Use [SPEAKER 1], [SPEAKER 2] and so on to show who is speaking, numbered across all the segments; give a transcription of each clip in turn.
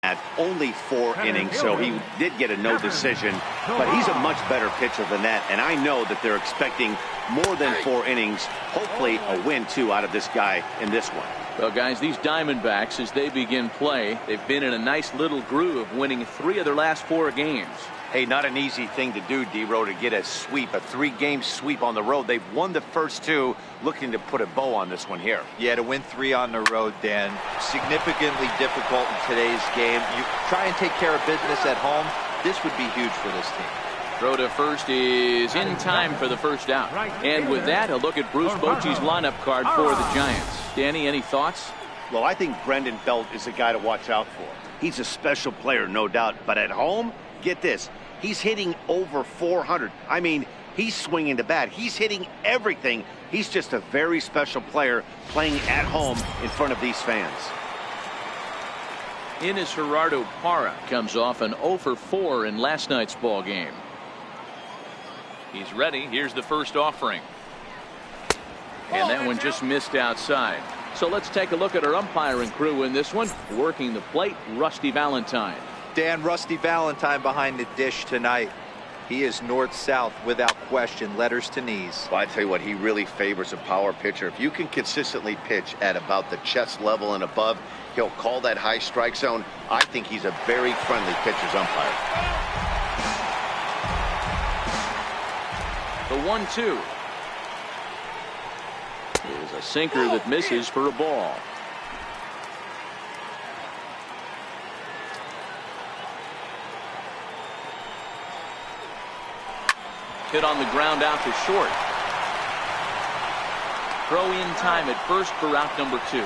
[SPEAKER 1] at only 4 innings, so he did get a no decision, but he's a much better pitcher than that, and I know that they're expecting more than 4 innings, hopefully a win, too, out of this guy in this one.
[SPEAKER 2] Well, guys, these Diamondbacks, as they begin play, they've been in a nice little groove, winning 3 of their last 4 games.
[SPEAKER 1] Hey, not an easy thing to do, D-Row, to get a sweep, a 3-game sweep on the road. They've won the first 2, looking to put a bow on this one here.
[SPEAKER 3] Yeah, to win 3 on the road, Dan, significantly difficult in today's game. You try and take care of business at home. This would be huge for this team.
[SPEAKER 2] Throw to first is in time for the first out. And with that, a look at Bruce Bochy's lineup card for the Giants. Danny, any thoughts?
[SPEAKER 1] Well, I think Brendan Belt is a guy to watch out for. He's a special player, no doubt. But at home, get this, he's hitting over 400. I mean, he's swinging the bat. He's hitting everything. He's just a very special player playing at home in front of these fans.
[SPEAKER 2] Ines Gerardo Parra comes off an 0 for 4 in last night's ball game. He's ready. Here's the first offering. And that one just missed outside. So let's take a look at our umpiring crew in this one. Working the plate, Rusty Valentine.
[SPEAKER 3] Dan, Rusty Valentine behind the dish tonight. He is north-south without question, letters to knees.
[SPEAKER 1] Well, I tell you what, he really favors a power pitcher. If you can consistently pitch at about the chest level and above, he'll call that high strike zone. I think he's a very friendly pitcher's umpire.
[SPEAKER 2] The 1-2 is a sinker that misses for a ball. Hit on the ground out to short. Throw in time at first for out number 2.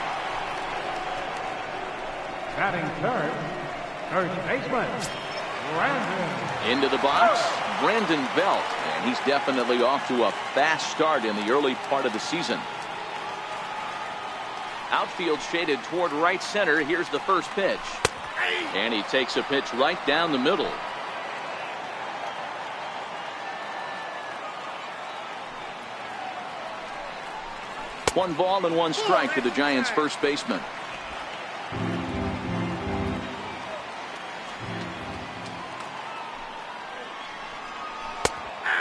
[SPEAKER 4] Batting third, first baseman, Brandon.
[SPEAKER 2] Into the box, Brandon Belt, and he's definitely off to a fast start in the early part of the season. Outfield shaded toward right center. Here's the first pitch. And he takes a pitch right down the middle. One ball and 1 strike to the Giants' first baseman.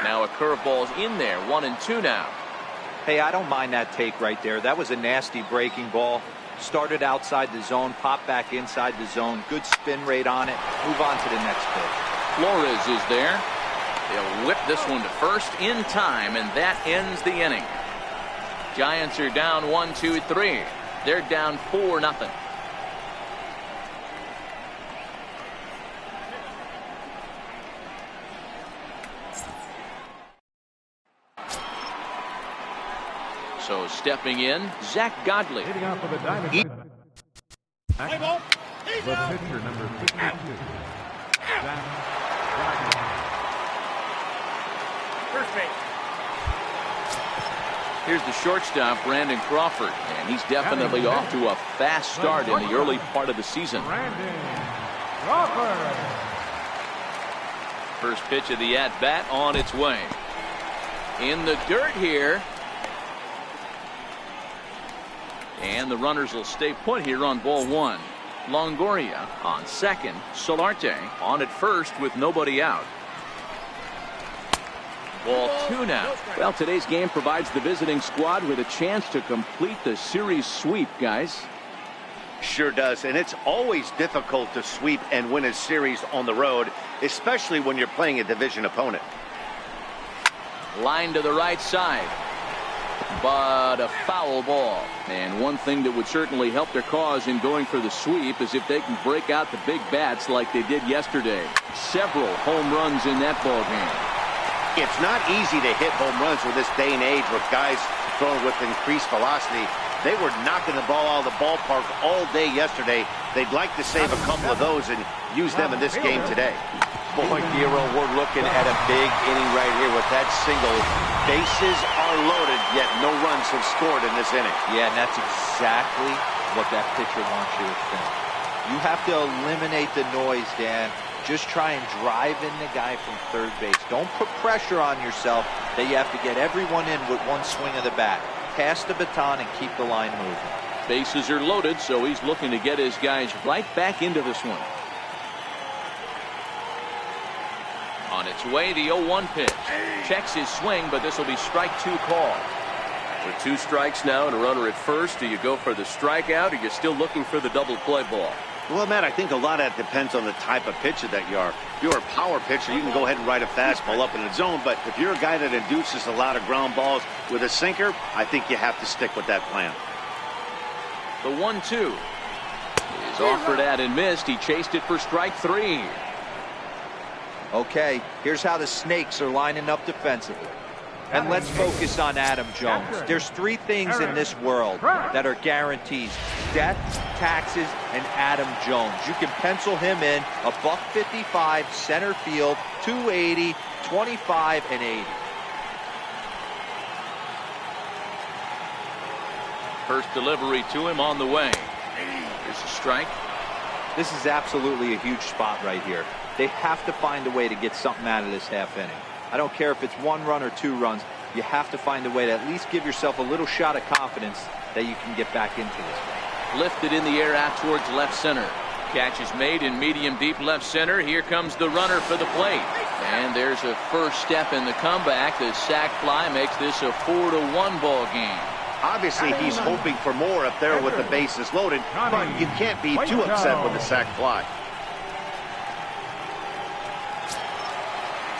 [SPEAKER 2] Now a curveball's in there. 1-2 now.
[SPEAKER 3] Hey, I don't mind that take right there. That was a nasty breaking ball. Started outside the zone, popped back inside the zone. Good spin rate on it. Move on to the next pitch.
[SPEAKER 2] Flores is there. They'll whip this one to first in time, and that ends the inning. Giants are down 1-2-3. They're down 4-0. So stepping in, Zach Godley.
[SPEAKER 4] Hitting out for the Diamondbacks. The pitcher, number 52. Zach Godley.
[SPEAKER 5] First base.
[SPEAKER 2] Here's the shortstop, Brandon Crawford, and he's definitely off to a fast start in the early part of the season.
[SPEAKER 4] Brandon Crawford.
[SPEAKER 2] First pitch of the at-bat on its way. In the dirt here. And the runners will stay put here on ball 1. Longoria on second. Solarte on at first with nobody out. Ball 2 now. Well, today's game provides the visiting squad with a chance to complete the series sweep, guys.
[SPEAKER 1] Sure does, and it's always difficult to sweep and win a series on the road, especially when you're playing a division opponent.
[SPEAKER 2] Line to the right side. But a foul ball. And one thing that would certainly help their cause in going for the sweep is if they can break out the big bats like they did yesterday. Several home runs in that ball game.
[SPEAKER 1] It's not easy to hit home runs with this day and age with guys throwing with increased velocity. They were knocking the ball out of the ballpark all day yesterday. They'd like to save a couple of those and use them in this game today. Boy, Giro, we're looking at a big inning right here with that single. Bases are loaded, yet no runs have scored in this inning.
[SPEAKER 3] Yeah, and that's exactly what that pitcher wants you to think. You have to eliminate the noise, Dan. Just try and drive in the guy from third base. Don't put pressure on yourself that you have to get everyone in with one swing of the bat. Pass the baton and keep the line moving.
[SPEAKER 2] Bases are loaded, so he's looking to get his guys right back into this one. its way, the 0-1 pitch. Checks his swing, but this will be strike 2 call.
[SPEAKER 5] With 2 strikes now and a runner at first, do you go for the strikeout, or you're still looking for the double play ball?
[SPEAKER 1] Well, Matt, I think a lot of that depends on the type of pitcher that you are. If you're a power pitcher, you can go ahead and ride a fastball up in the zone. But if you're a guy that induces a lot of ground balls with a sinker, I think you have to stick with that plan.
[SPEAKER 2] The 1-2 is offered at and missed. He chased it for strike 3.
[SPEAKER 3] Okay, here's how the Snakes are lining up defensively. And let's focus on Adam Jones. There's 3 things in this world that are guarantees: death, taxes, and Adam Jones. You can pencil him in a $155, center field, 280, 25, and 80.
[SPEAKER 2] First delivery to him on the way. Here's a strike.
[SPEAKER 3] This is absolutely a huge spot right here. They have to find a way to get something out of this half inning. I don't care if it's 1 run or 2 runs. You have to find a way to at least give yourself a little shot of confidence that you can get back into this game.
[SPEAKER 2] Lifted in the air out towards left center. Catch is made in medium deep left center. Here comes the runner for the plate. And there's a first step in the comeback. The sac fly makes this a 4-1 ball game.
[SPEAKER 1] Obviously, he's hoping for more up there with the bases loaded, but you can't be too upset with the sac fly.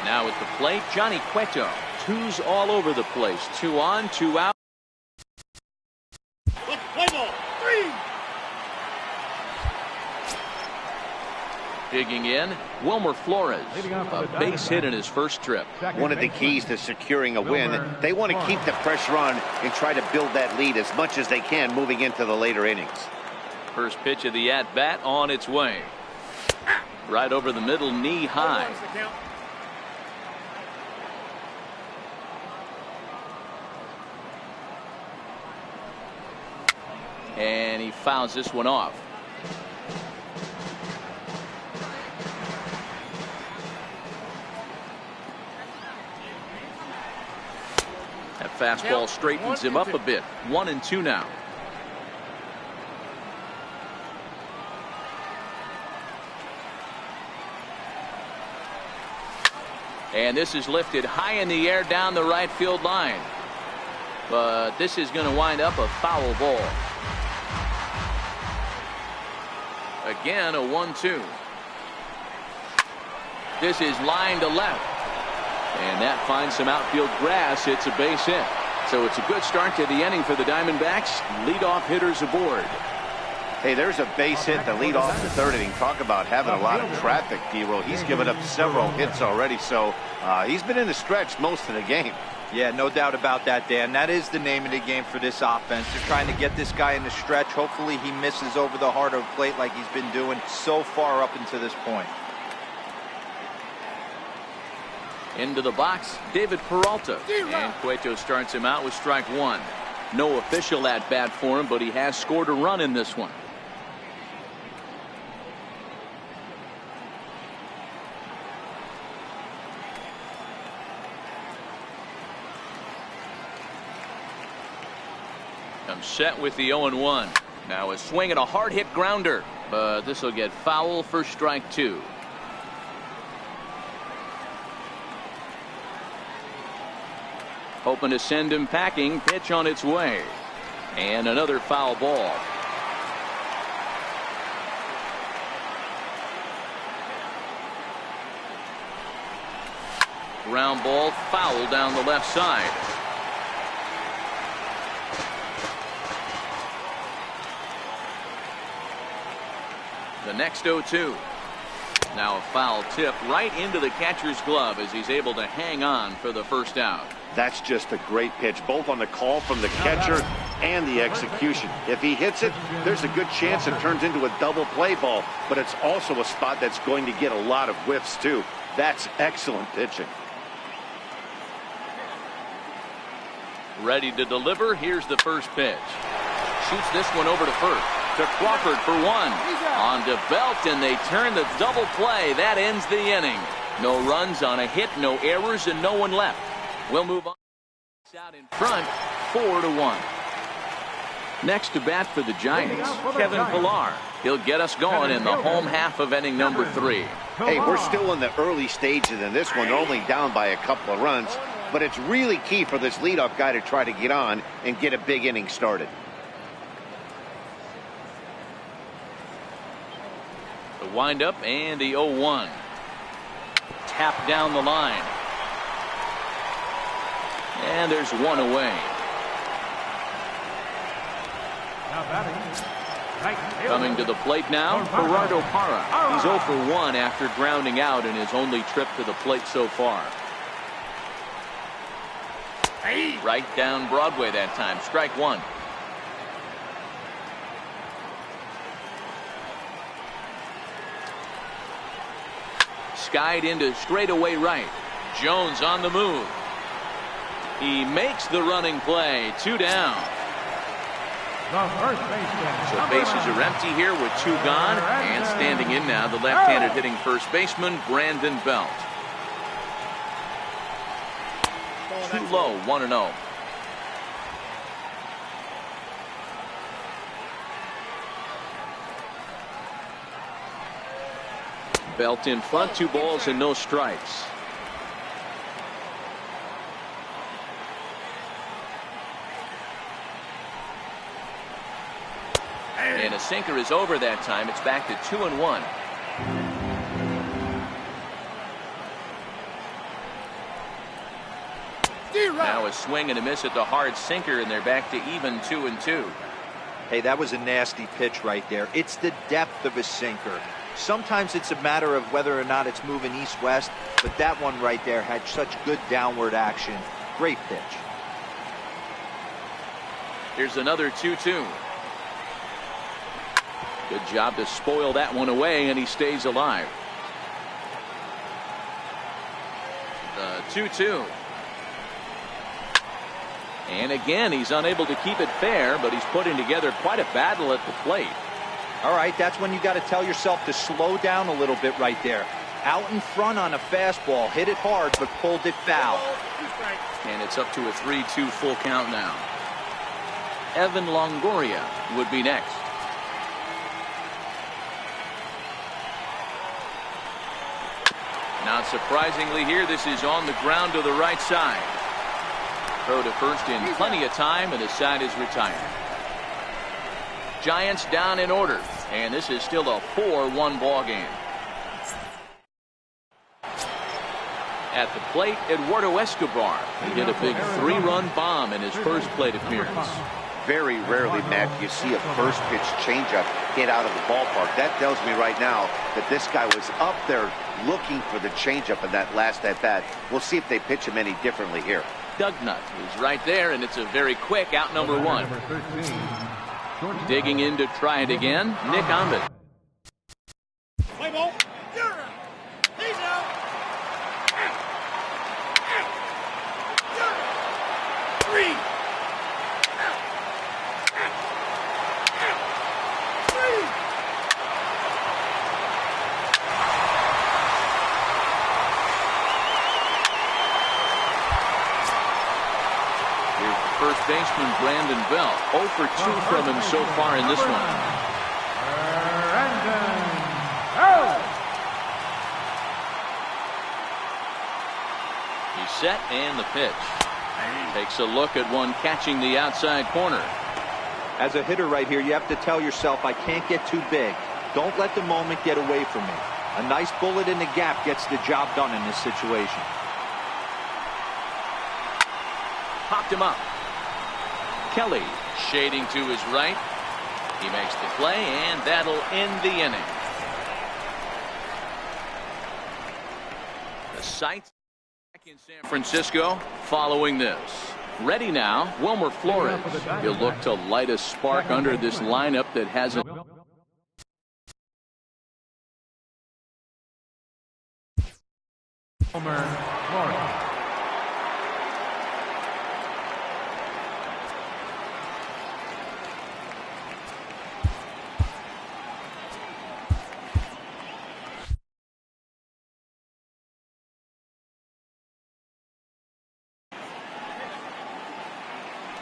[SPEAKER 2] Now at the plate, Johnny Cueto. 2's all over the place. 2 on, 2 out.
[SPEAKER 1] Play ball. 3.
[SPEAKER 2] Digging in, Wilmer Flores. A base hit in his first trip.
[SPEAKER 1] One of the keys to securing a win, they want to keep the pressure on and try to build that lead as much as they can moving into the later innings.
[SPEAKER 2] First pitch of the at-bat on its way. Right over the middle, knee high. And he fouls this one off. That fastball straightens him up a bit. 1-2 now. And this is lifted high in the air down the right field line. But this is going to wind up a foul ball. Again, a 1-2. This is line to left. And that finds some outfield grass. It's a base hit. So it's a good start to the inning for the Diamondbacks. Leadoff hitters aboard.
[SPEAKER 1] Hey, there's a base hit to lead off the 3rd inning. Talk about having a lot of traffic, D-Roll. He's given up several hits already, so he's been in the stretch most of the game.
[SPEAKER 3] Yeah, no doubt about that, Dan. That is the name of the game for this offense. They're trying to get this guy in the stretch. Hopefully he misses over the heart of the plate like he's been doing so far up until this point.
[SPEAKER 2] Into the box, David Peralta. And Cueto starts him out with strike 1. No official at bat for him, but he has scored a run in this one. Comes set with the 0-1. Now a swing and a hard hit grounder, but this will get foul for strike 2. Hoping to send him packing. Pitch on its way. And another foul ball. Ground ball foul down the left side. The next 0-2. Now a foul tip right into the catcher's glove as he's able to hang on for the first out.
[SPEAKER 1] That's just a great pitch, both on the call from the catcher and the execution. If he hits it, there's a good chance it turns into a double play ball, but it's also a spot that's going to get a lot of whiffs too. That's excellent pitching.
[SPEAKER 2] Ready to deliver. Here's the first pitch. Shoots this one over to first. To Crawford for 1. On to Belt, and they turn the double play. That ends the inning. No runs on a hit, no errors, and no one left. We'll move on. Out in front, 4-1. Next to bat for the Giants, Kevin Pillar. He'll get us going in the home half of inning number 3.
[SPEAKER 1] Hey, we're still in the early stages in this one. They're only down by a couple of runs, but it's really key for this leadoff guy to try to get on and get a big inning started.
[SPEAKER 2] The windup and the 0-1. Tap down the line. And there's one away.
[SPEAKER 4] Now batting.
[SPEAKER 2] Coming to the plate now, Gerardo Parra. He's 0 for 1 after grounding out in his only trip to the plate so far. Right down Broadway that time. Strike one. Skied into straightaway right. Jones on the move. He makes the running play. 2 down.
[SPEAKER 4] The first baseman.
[SPEAKER 2] So bases are empty here with 2 gone, and standing in now the left-handed hitting first baseman Brandon Belt. Too low, 1-0. Belt in front, 2 balls and no strikes. And a sinker is over that time. It's back to 2-1. Now a swing and a miss at the hard sinker, and they're back to even 2-2.
[SPEAKER 3] Hey, that was a nasty pitch right there. It's the depth of a sinker. Sometimes it's a matter of whether or not it's moving east-west, but that one right there had such good downward action. Great pitch.
[SPEAKER 2] Here's another 2-2. Good job to spoil that one away, and he stays alive. The 2-2. And again, he's unable to keep it fair, but he's putting together quite a battle at the plate.
[SPEAKER 3] All right, that's when you got to tell yourself to slow down a little bit right there. Out in front on a fastball, hit it hard, but pulled it foul.
[SPEAKER 2] And it's up to a 3-2 full count now. Evan Longoria would be next. Not surprisingly here, this is on the ground to the right side. Throw to first in plenty of time, and the side is retired. Giants down in order, and this is still a 4-1 ball game. At the plate, Eduardo Escobar. He hit a big 3-run bomb in his first plate appearance.
[SPEAKER 1] Very rarely, Matt, you see a first pitch changeup hit out of the ballpark. That tells me right now that this guy was up there looking for the changeup in that last at bat. We'll see if they pitch him any differently here.
[SPEAKER 2] Doug Nutt is right there, and it's a very quick out number 1. Digging in to try it again, Nick Ahmed.
[SPEAKER 6] Play ball. He's out. Three.
[SPEAKER 2] First baseman Brandon Belt. 0 for 2 from him so far in this one. He's set, and the pitch. Takes a look at one catching the outside corner.
[SPEAKER 3] As a hitter right here, you have to tell yourself, I can't get too big. Don't let the moment get away from me. A nice bullet in the gap gets the job done in this situation.
[SPEAKER 2] Popped him up. Kelly shading to his right. He makes the play, and that'll end the inning. The sights back in San Francisco following this. Ready now, Wilmer Flores. He'll look to light a spark under this lineup that hasn't.
[SPEAKER 4] Wilmer Flores.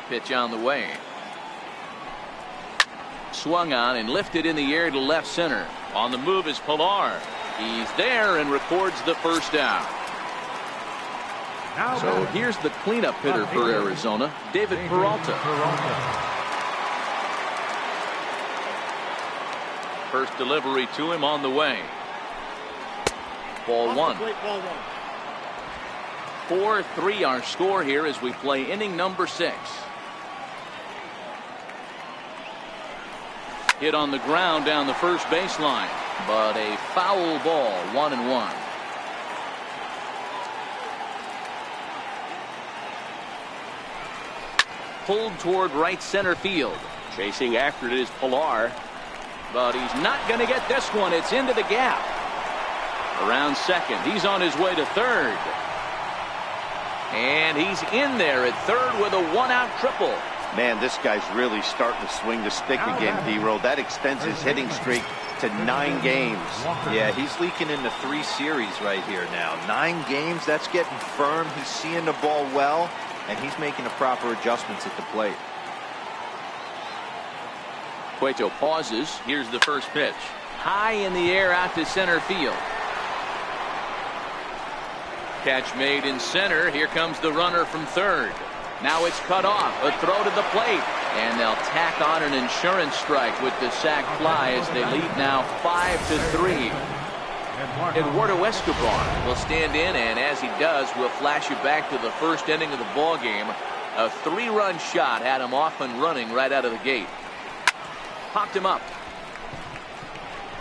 [SPEAKER 2] Pitch on the way. Swung on and lifted in the air to left center. On the move is Pilar. He's there and records the first down. So here's the cleanup hitter for Arizona, David Peralta. First delivery to him on the way. Ball one. 4-3 our score here as we play inning number 6. Hit on the ground down the first baseline, but a foul ball, 1-1. Pulled toward right center field.
[SPEAKER 5] Chasing after it is Pilar.
[SPEAKER 2] But he's not going to get this one. It's into the gap. Around second. He's on his way to third. And he's in there at third with a 1-out triple.
[SPEAKER 1] Man, this guy's really starting to swing the stick again, D-Roll. That extends his hitting streak to 9 games.
[SPEAKER 3] Yeah, he's leaking into 3 series right here now. 9 games, that's getting firm. He's seeing the ball well, and he's making the proper adjustments at the plate.
[SPEAKER 2] Cueto pauses. Here's the first pitch. High in the air out to center field. Catch made in center. Here comes the runner from third. Now it's cut off. A throw to the plate. And they'll tack on an insurance strike with the sac fly as they lead now 5-3. Eduardo Escobar will stand in, and as he does, we'll flash you back to the first inning of the ball game. A 3-run shot had him off and running right out of the gate. Popped him up.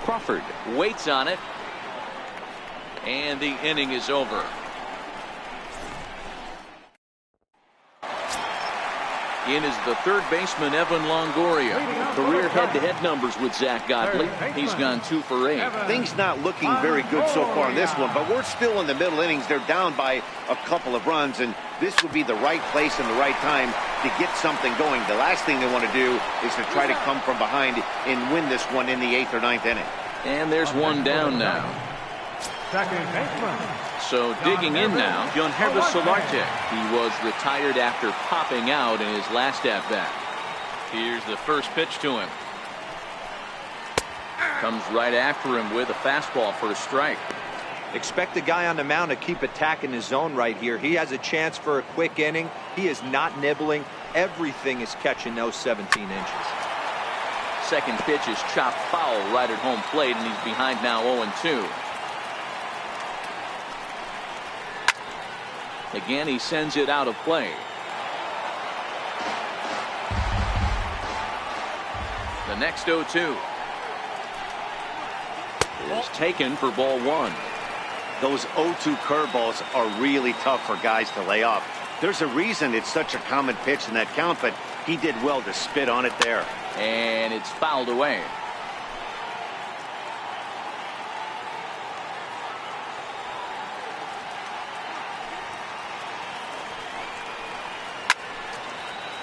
[SPEAKER 2] Crawford waits on it. And the inning is over. In is the third baseman, Evan Longoria. Career head-to-head numbers with Zach Godley. He's gone 2 for 8.
[SPEAKER 1] Things not looking very good so far in this one, but we're still in the middle innings. They're down by a couple of runs, and this would be the right place and the right time to get something going. The last thing they want to do is to try to come from behind and win this one in the 8th or 9th inning.
[SPEAKER 2] And there's one down now. So digging in now, Giancarlo Solarte. He was retired after popping out in his last at-bat. Here's the first pitch to him. Comes right after him with a fastball for a strike.
[SPEAKER 3] Expect the guy on the mound to keep attacking his zone right here. He has a chance for a quick inning. He is not nibbling. Everything is catching those 17 inches.
[SPEAKER 2] Second pitch is chopped foul right at home plate, and he's behind now 0-2. Again, he sends it out of play. The next 0-2 is taken for ball 1.
[SPEAKER 1] Those 0-2 curveballs are really tough for guys to lay off. There's a reason it's such a common pitch in that count, but he did well to spit on it there.
[SPEAKER 2] And it's fouled away.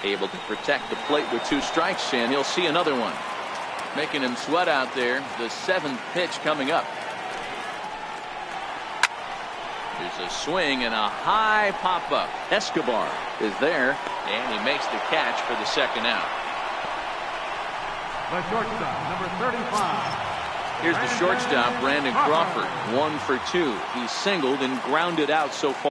[SPEAKER 2] Able to protect the plate with 2 strikes, and he'll see another one. Making him sweat out there. The 7th pitch coming up. There's a swing and a high pop-up. Escobar is there, and he makes the catch for the second out.
[SPEAKER 4] The shortstop, number 35.
[SPEAKER 2] Here's the shortstop, Brandon Crawford. 1 for 2. He's singled and grounded out so far.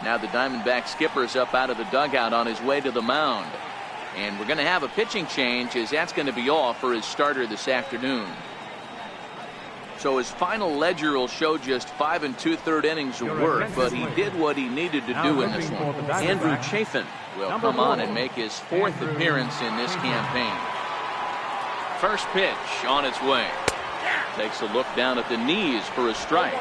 [SPEAKER 2] Now the Diamondback skipper's up out of the dugout on his way to the mound. And we're going to have a pitching change, as that's going to be all for his starter this afternoon. So his final ledger will show just 5 2/3 innings of work, but he did what he needed to do in this one. Andrew Chafin will come on and make his 4th appearance in this campaign. First pitch on its way. Takes a look down at the knees for a strike.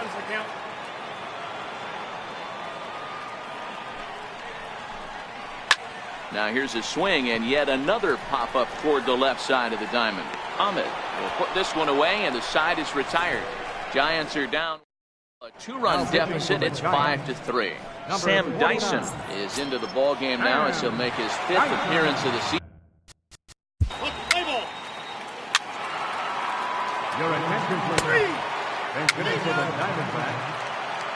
[SPEAKER 2] Now here's a swing, and yet another pop-up toward the left side of the diamond. Ahmed will put this one away, and the side is retired. Giants are down a 2-run deficit. It's 5-3. Sam Dyson is into the ball game now as he'll make his 5th appearance of the season.
[SPEAKER 4] Your attention, please. And fitting for the Diamondback,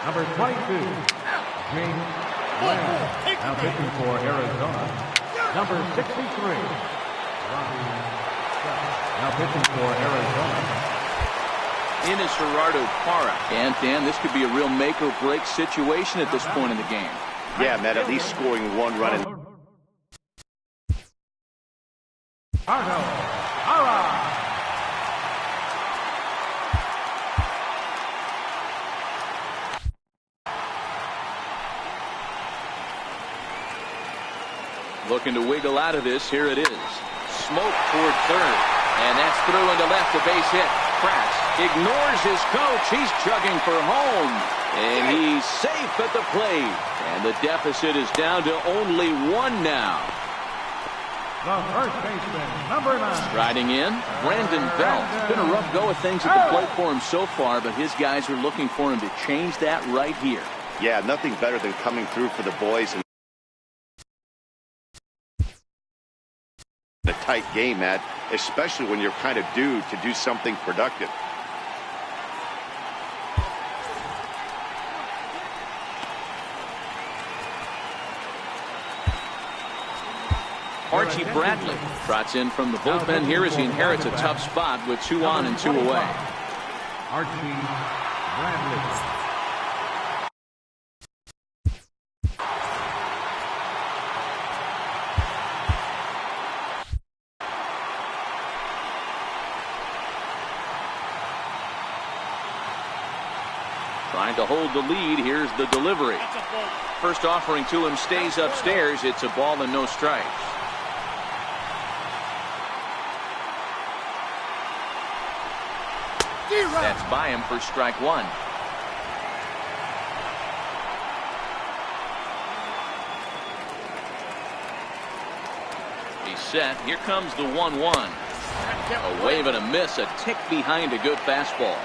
[SPEAKER 4] number 22, James Webb. Now pitching for Arizona, number 63. Now pitching for Arizona.
[SPEAKER 2] In is Gerardo Parra. And Dan, this could be a real make or break situation at this point in the game.
[SPEAKER 1] Yeah, Matt, at least scoring one run.
[SPEAKER 2] Looking to wiggle out of this. Here it is. Smoke toward third. And that's through into left. A base hit. Kratz ignores his coach. He's chugging for home. And he's safe at the plate. And the deficit is down to only one now.
[SPEAKER 4] The first baseman, number 9.
[SPEAKER 2] Striding in, Brandon Belt. It's been a rough go of things at the plate for him so far, but his guys are looking for him to change that right here.
[SPEAKER 1] Yeah, nothing better than coming through for the boys and a tight game, Matt, especially when you're kind of due to do something productive.
[SPEAKER 2] Archie Bradley trots in from the bullpen here as he inherits a tough spot with 2 on and 2 away.
[SPEAKER 4] Archie Bradley.
[SPEAKER 2] Trying to hold the lead. Here's the delivery. First offering to him stays upstairs. It's a ball and no strikes. That's by him for strike 1. He's set. Here comes the 1-1. A wave and a miss. A tick behind a good fastball.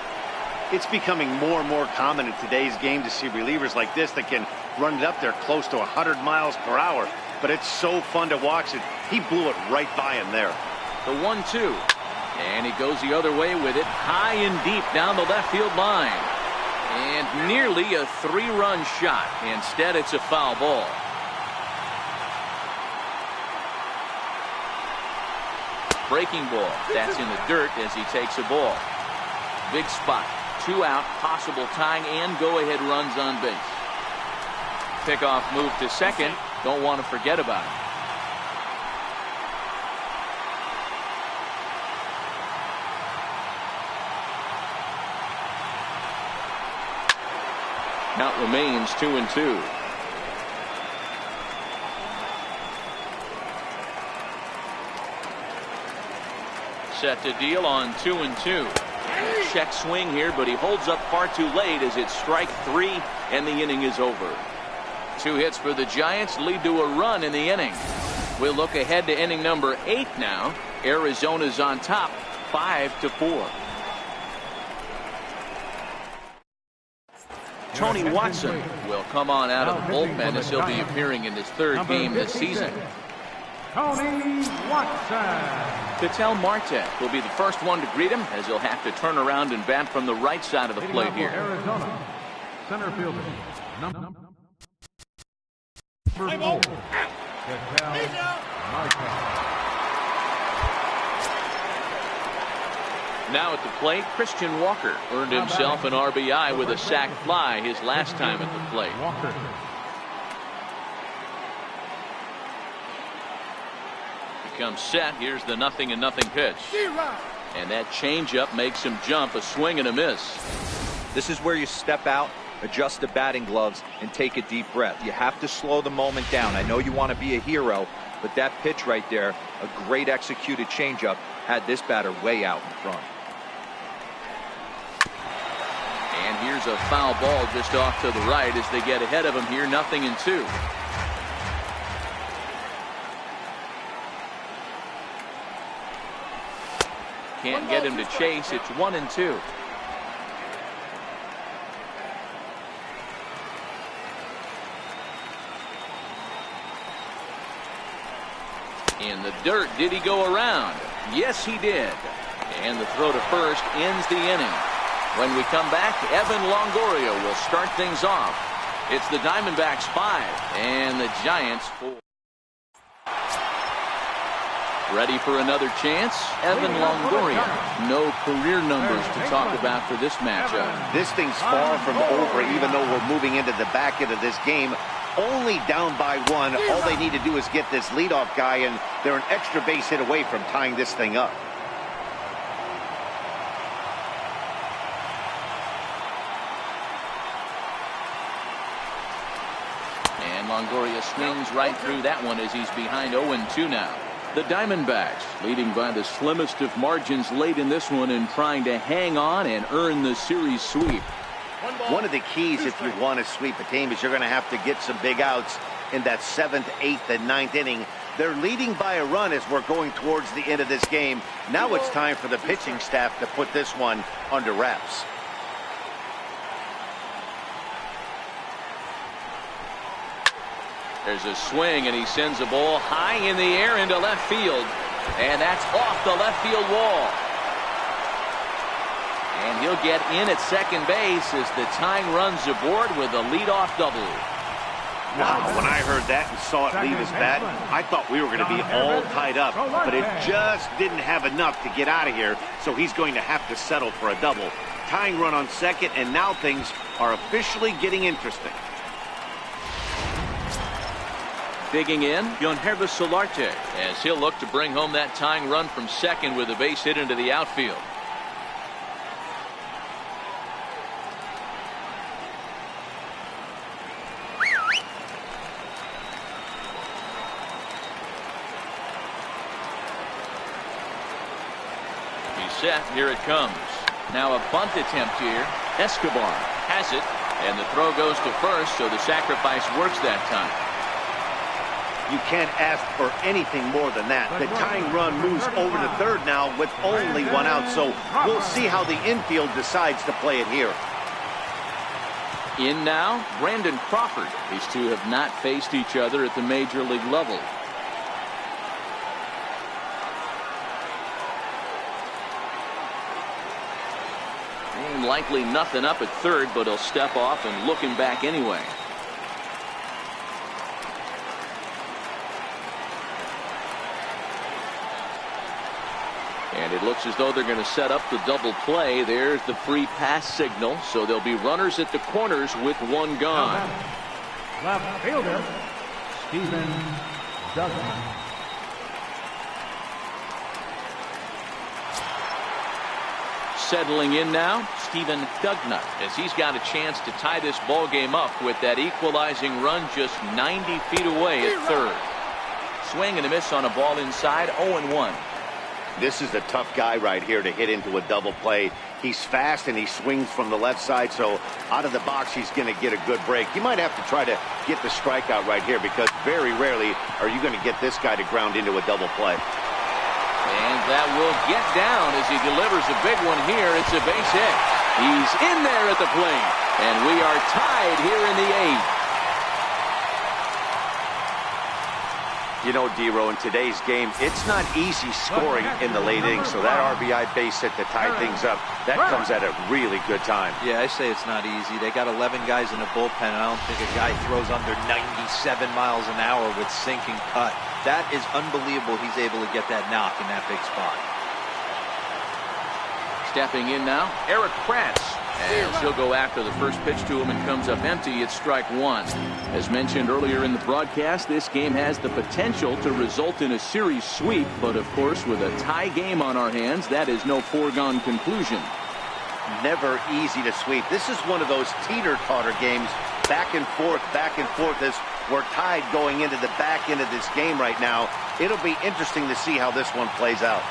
[SPEAKER 1] It's becoming more and more common in today's game to see relievers like this that can run it up there close to 100 miles per hour. But it's so fun to watch it. He blew it right by him there.
[SPEAKER 2] The 1-2. And he goes the other way with it, high and deep down the left field line. And nearly a 3-run shot. Instead, it's a foul ball. Breaking ball. That's in the dirt as he takes a ball. Big spot. 2 out, possible tying and go-ahead runs on base. Pickoff move to second. Don't want to forget about it. Count remains 2-2. Set to deal on 2-2. Check swing here, but he holds up far too late as it's strike 3 and the inning is over. 2 hits for the Giants lead to a run in the inning. We'll look ahead to inning number 8 now. Arizona's on top 5-4. Tony Watson will come on out of the bullpen as he'll be appearing in his 3rd game this season.
[SPEAKER 4] Tony Watson.
[SPEAKER 2] Ketel Marte will be the first one to greet him as he'll have to turn around and bat from the right side of the plate here.
[SPEAKER 4] Arizona, center fielder, number 4. Ketel Marte.
[SPEAKER 2] Now at the plate, Christian Walker earned himself an RBI with a sac fly his last time at the plate.
[SPEAKER 4] Walker.
[SPEAKER 2] Becomes set. Here's the 0-0 pitch. And that changeup makes him jump. A swing and a miss.
[SPEAKER 3] This is where you step out, adjust the batting gloves, and take a deep breath. You have to slow the moment down. I know you want to be a hero, but that pitch right there, a great executed changeup, had this batter way out in front.
[SPEAKER 2] And here's a foul ball just off to the right as they get ahead of him here. 0-2. Can't get him to chase. It's 1-2. In the dirt. Did he go around? Yes, he did. And the throw to first ends the inning. When we come back, Evan Longoria will start things off. It's the Diamondbacks 5 and the Giants 4. Ready for another chance? Evan Longoria. No career numbers to talk about for this matchup.
[SPEAKER 1] This thing's far from over, even though we're moving into the back end of this game. Only down by one. All they need to do is get this leadoff guy, and they're an extra base hit away from tying this thing up.
[SPEAKER 2] And Longoria swings right through that one as he's behind 0-2 now. The Diamondbacks leading by the slimmest of margins late in this one and trying to hang on and earn the series sweep.
[SPEAKER 1] One of the keys if you want to sweep a team is you're going to have to get some big outs in that 7th, 8th, and 9th inning. They're leading by a run as we're going towards the end of this game. Now it's time for the pitching staff to put this one under wraps.
[SPEAKER 2] There's a swing, and he sends a ball high in the air into left field. And that's off the left field wall. And he'll get in at second base as the tying runs aboard with a leadoff double.
[SPEAKER 1] Wow, when I heard that and saw it leave his bat, I thought we were going to be all tied up. But it just didn't have enough to get out of here, so he's going to have to settle for a double. Tying run on second, and now things are officially getting interesting.
[SPEAKER 2] Digging in, Yonherva Solarte, as he'll look to bring home that tying run from second with a base hit into the outfield. He's set. Here it comes. Now a bunt attempt here. Escobar has it, and the throw goes to first, so the sacrifice works that time.
[SPEAKER 1] You can't ask for anything more than that. The tying run moves over to third now with only one out, so we'll see how the infield decides to play it here.
[SPEAKER 2] In now, Brandon Crawford. These two have not faced each other at the major league level. And likely nothing up at third, but he'll step off and look him back anyway. And it looks as though they're going to set up the double play. There's the free pass signal. So there'll be runners at the corners with one gone.
[SPEAKER 4] Left fielder, Stephen Douglas.
[SPEAKER 2] Settling in now, Stephen Douglas, as he's got a chance to tie this ball game up with that equalizing run just 90 feet away at third. Swing and a miss on a ball inside, 0-1.
[SPEAKER 1] This is a tough guy right here to hit into a double play. He's fast and he swings from the left side, so out of the box he's going to get a good break. You might have to try to get the strikeout right here because very rarely are you going to get this guy to ground into a double play.
[SPEAKER 2] And that will get down as he delivers a big one here. It's a base hit. He's in there at the plate, and we are tied here in the 8th.
[SPEAKER 1] You know, D-Row, in today's game, it's not easy scoring in the late innings, so that RBI base hit to tie things up, that comes at a really good time.
[SPEAKER 3] Yeah, I say it's not easy. They got 11 guys in the bullpen, and I don't think a guy throws under 97 miles an hour with sinking cut. That is unbelievable he's able to get that knock in that big spot.
[SPEAKER 2] Stepping in now, Eric Kratz. As he'll go after the first pitch to him and comes up empty. It's strike one. As mentioned earlier in the broadcast, this game has the potential to result in a series sweep, but of course with a tie game on our hands, that is no foregone conclusion.
[SPEAKER 1] Never easy to sweep. This is one of those teeter-totter games, back and forth as we're tied going into the back end of this game right now. It'll be interesting to see how this one plays out.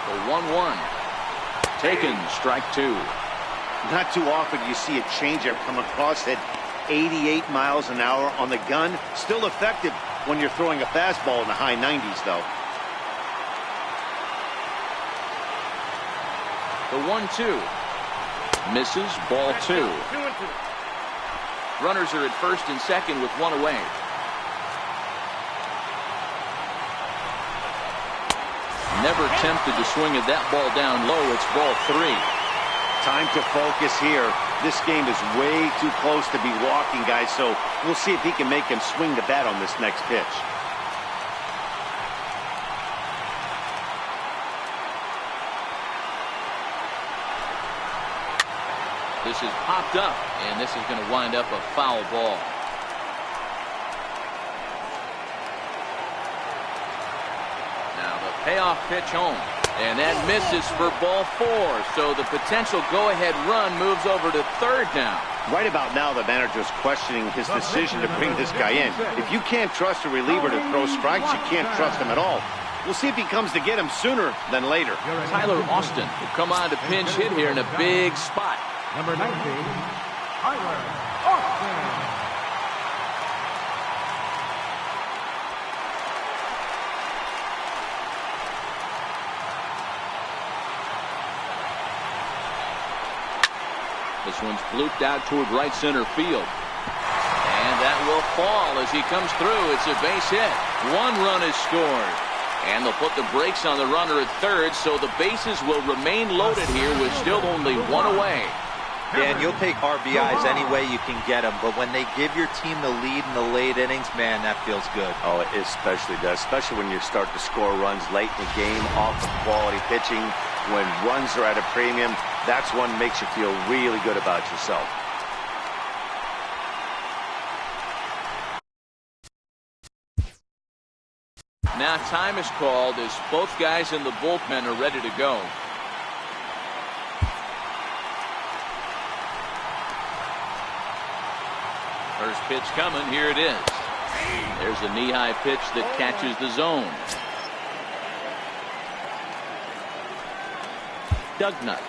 [SPEAKER 2] The 1-1. Taken, strike two.
[SPEAKER 1] Not too often you see a changeup come across at 88 miles an hour on the gun. Still effective when you're throwing a fastball in the high 90s, though.
[SPEAKER 2] The 1-2. Misses, ball two. Runners are at first and second with one away. Never tempted to swing at that ball down low. It's ball three.
[SPEAKER 1] Time to focus here. This game is way too close to be walking, guys, so we'll see if he can make him swing the bat on this next pitch.
[SPEAKER 2] This is popped up, and this is going to wind up a foul ball. Now the payoff pitch home. And that misses for ball 4. So the potential go-ahead run moves over to third now.
[SPEAKER 1] Right about now, the manager's questioning his decision to bring this guy in. If you can't trust a reliever to throw strikes, you can't trust him at all. We'll see if he comes to get him sooner than later.
[SPEAKER 2] Tyler Austin will come on to pinch hit here in a big spot.
[SPEAKER 4] Number 19, Tyler Austin.
[SPEAKER 2] This one's blooped out toward right center field. And that will fall as he comes through. It's a base hit. 1 run is scored. And they'll put the brakes on the runner at third, so the bases will remain loaded here with still only 1 away.
[SPEAKER 3] Dan, you'll take RBIs any way you can get them, but when they give your team the lead in the late innings, man, that feels good.
[SPEAKER 1] Oh, it especially does, especially when you start to score runs late in the game off of quality pitching. When runs are at a premium, that's one that makes you feel really good about yourself.
[SPEAKER 2] Now time is called as both guys in the bullpen are ready to go. First pitch coming. Here it is. There's a knee-high pitch that catches the zone. Dugnut.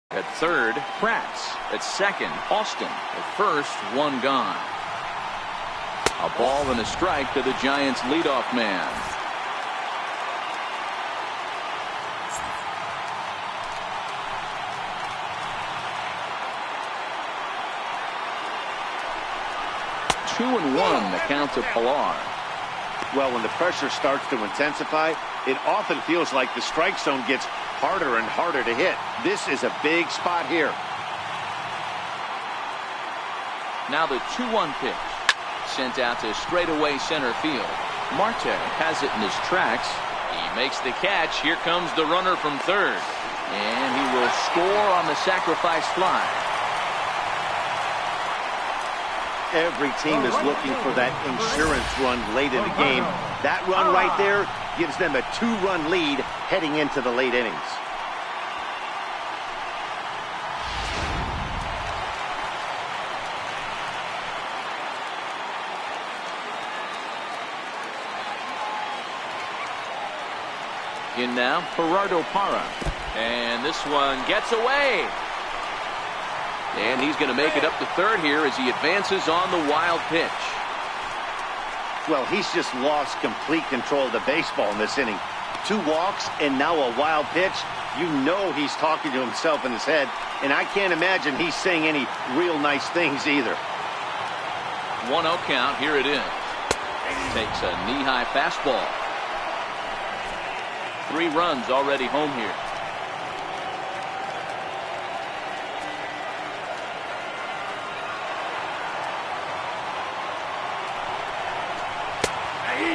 [SPEAKER 2] At third, Kratz. At second, Austin. At first, 1 gone. A ball and a strike to the Giants' leadoff man. Two and 1, the count to Pilar.
[SPEAKER 1] Well, when the pressure starts to intensify, it often feels like the strike zone gets harder and harder to hit. This is a big spot here.
[SPEAKER 2] Now the 2-1 pitch. Sent out to straightaway center field. Marte has it in his tracks. He makes the catch. Here comes the runner from third. And he will score on the sacrifice fly.
[SPEAKER 1] Every team is looking for that insurance run late in the game. That run right there gives them a 2-run lead heading into the late innings.
[SPEAKER 2] In now, Gerardo Parra. And this one gets away. And he's going to make it up to third here as he advances on the wild pitch.
[SPEAKER 1] Well, he's just lost complete control of the baseball in this inning. 2 walks and now a wild pitch. You know he's talking to himself in his head, and I can't imagine he's saying any real nice things either.
[SPEAKER 2] 1-0 count. Here it is. Takes a knee-high fastball. 3 runs already home here.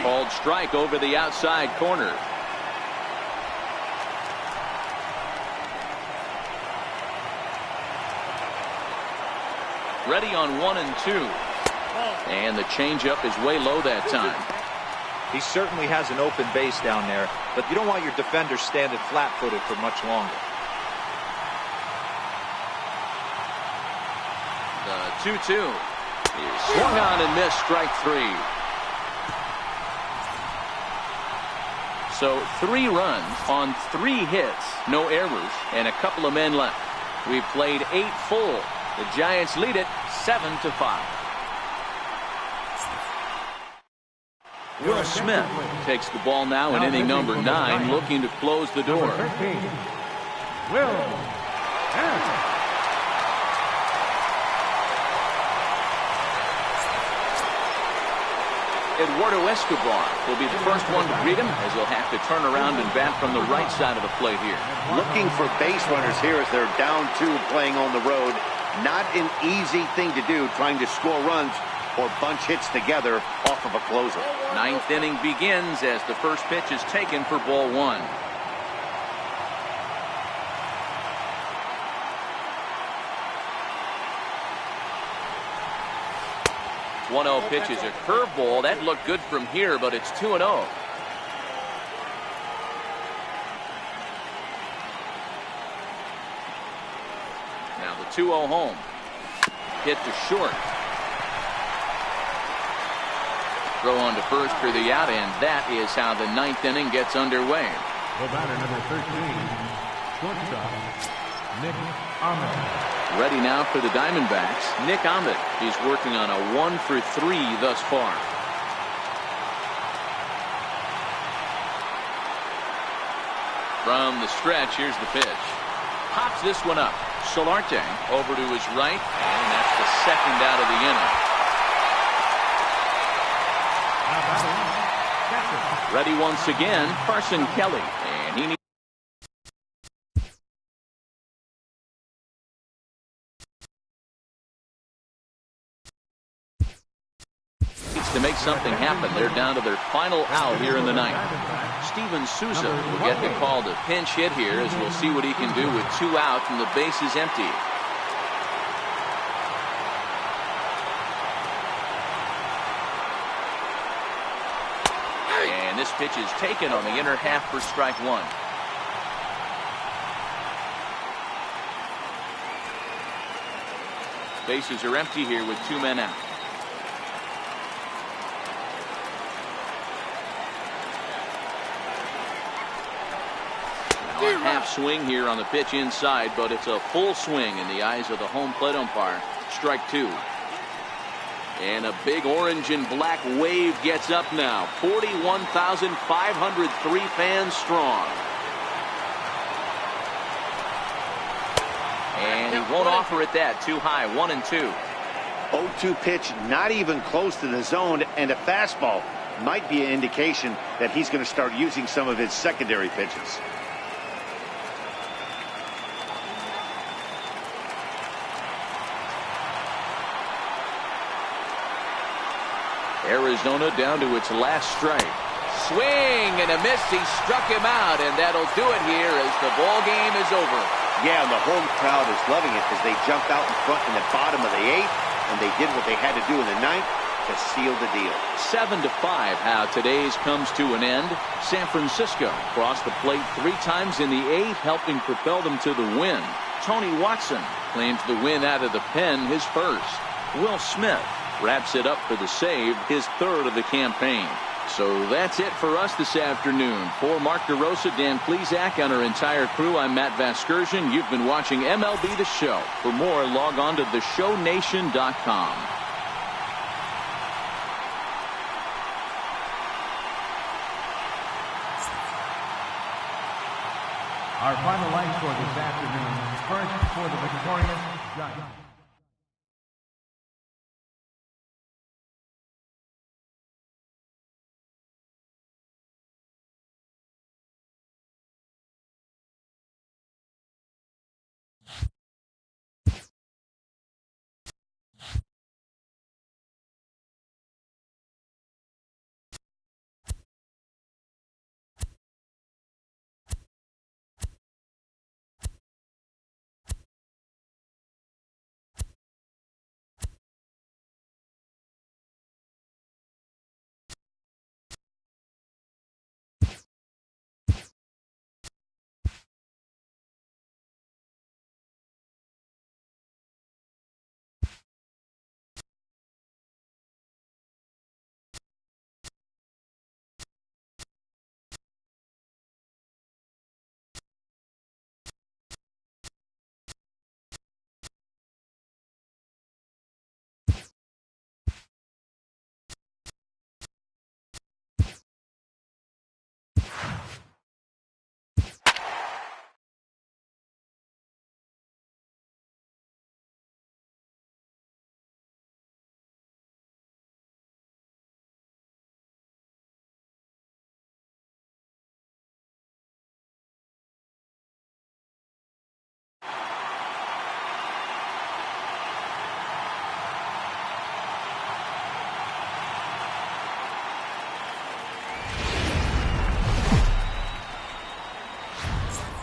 [SPEAKER 2] Called strike over the outside corner. Ready on 1 and 2. And the changeup is way low that time.
[SPEAKER 3] He certainly has an open base down there, but you don't want your defender standing flat-footed for much longer.
[SPEAKER 2] The 2-2 is swung on and missed, strike 3. So 3 runs on 3 hits, no errors, and a couple of men left. We've played 8 full. The Giants lead it 7-5. Will Smith takes the ball now in inning number 9, looking to close the door.
[SPEAKER 4] Will Smith.
[SPEAKER 2] Eduardo Escobar will be the first one to greet him, as he'll have to turn around and bat from the right side of the plate here.
[SPEAKER 1] Looking for base runners here as they're down 2 playing on the road. Not an easy thing to do, trying to score runs or bunch hits together off of a closer.
[SPEAKER 2] 9th inning begins as the first pitch is taken for ball 1. One-zero pitch is a curveball. That looked good from here, but it's 2-0. Now the 2-0 home. Hit to short. Throw on to first for the out, and that is how the 9th inning gets underway.
[SPEAKER 4] The batter, number 13, shortstop, Nick Ahmed.
[SPEAKER 2] Ready now for the Diamondbacks, Nick Ahmed. He's working on a 1-for-3 thus far. From the stretch, here's the pitch. Pops this one up. Solarte over to his right, and that's the second out of the inning. Ready once again, Carson Kelly, and he needs to make something happen. They're down to their final out here in the 9th. Steven Souza will get the call to pinch hit here, as we'll see what he can do with 2 outs and the base is empty. And this pitch is taken on the inner half for strike 1. Bases are empty here with 2 men out. Now a half swing here on the pitch inside, but it's a full swing in the eyes of the home plate umpire. Strike 2. And a big orange and black wave gets up now. 41,503 fans strong. And he won't offer it that. Too high. 1-2.
[SPEAKER 1] 0-2 pitch, not even close to the zone, and a fastball might be an indication that he's going to start using some of his secondary pitches.
[SPEAKER 2] Arizona down to its last strike. Swing and a miss. He struck him out, and that'll do it here as the ball game is over.
[SPEAKER 1] Yeah, and the home crowd is loving it as they jumped out in front in the bottom of the 8th, and they did what they had to do in the 9th to seal the deal.
[SPEAKER 2] 7-5, how today's comes to an end. San Francisco crossed the plate 3 times in the 8th, helping propel them to the win. Tony Watson claims the win out of the pen, his first. Will Smith wraps it up for the save, his 3rd of the campaign. So that's it for us this afternoon. For Mark DeRosa, Dan Plesac, and our entire crew, I'm Matt Vasgersian. You've been watching MLB The Show. For more, log on to theshownation.com.
[SPEAKER 4] Our final line score this afternoon, first for the victorious Giants.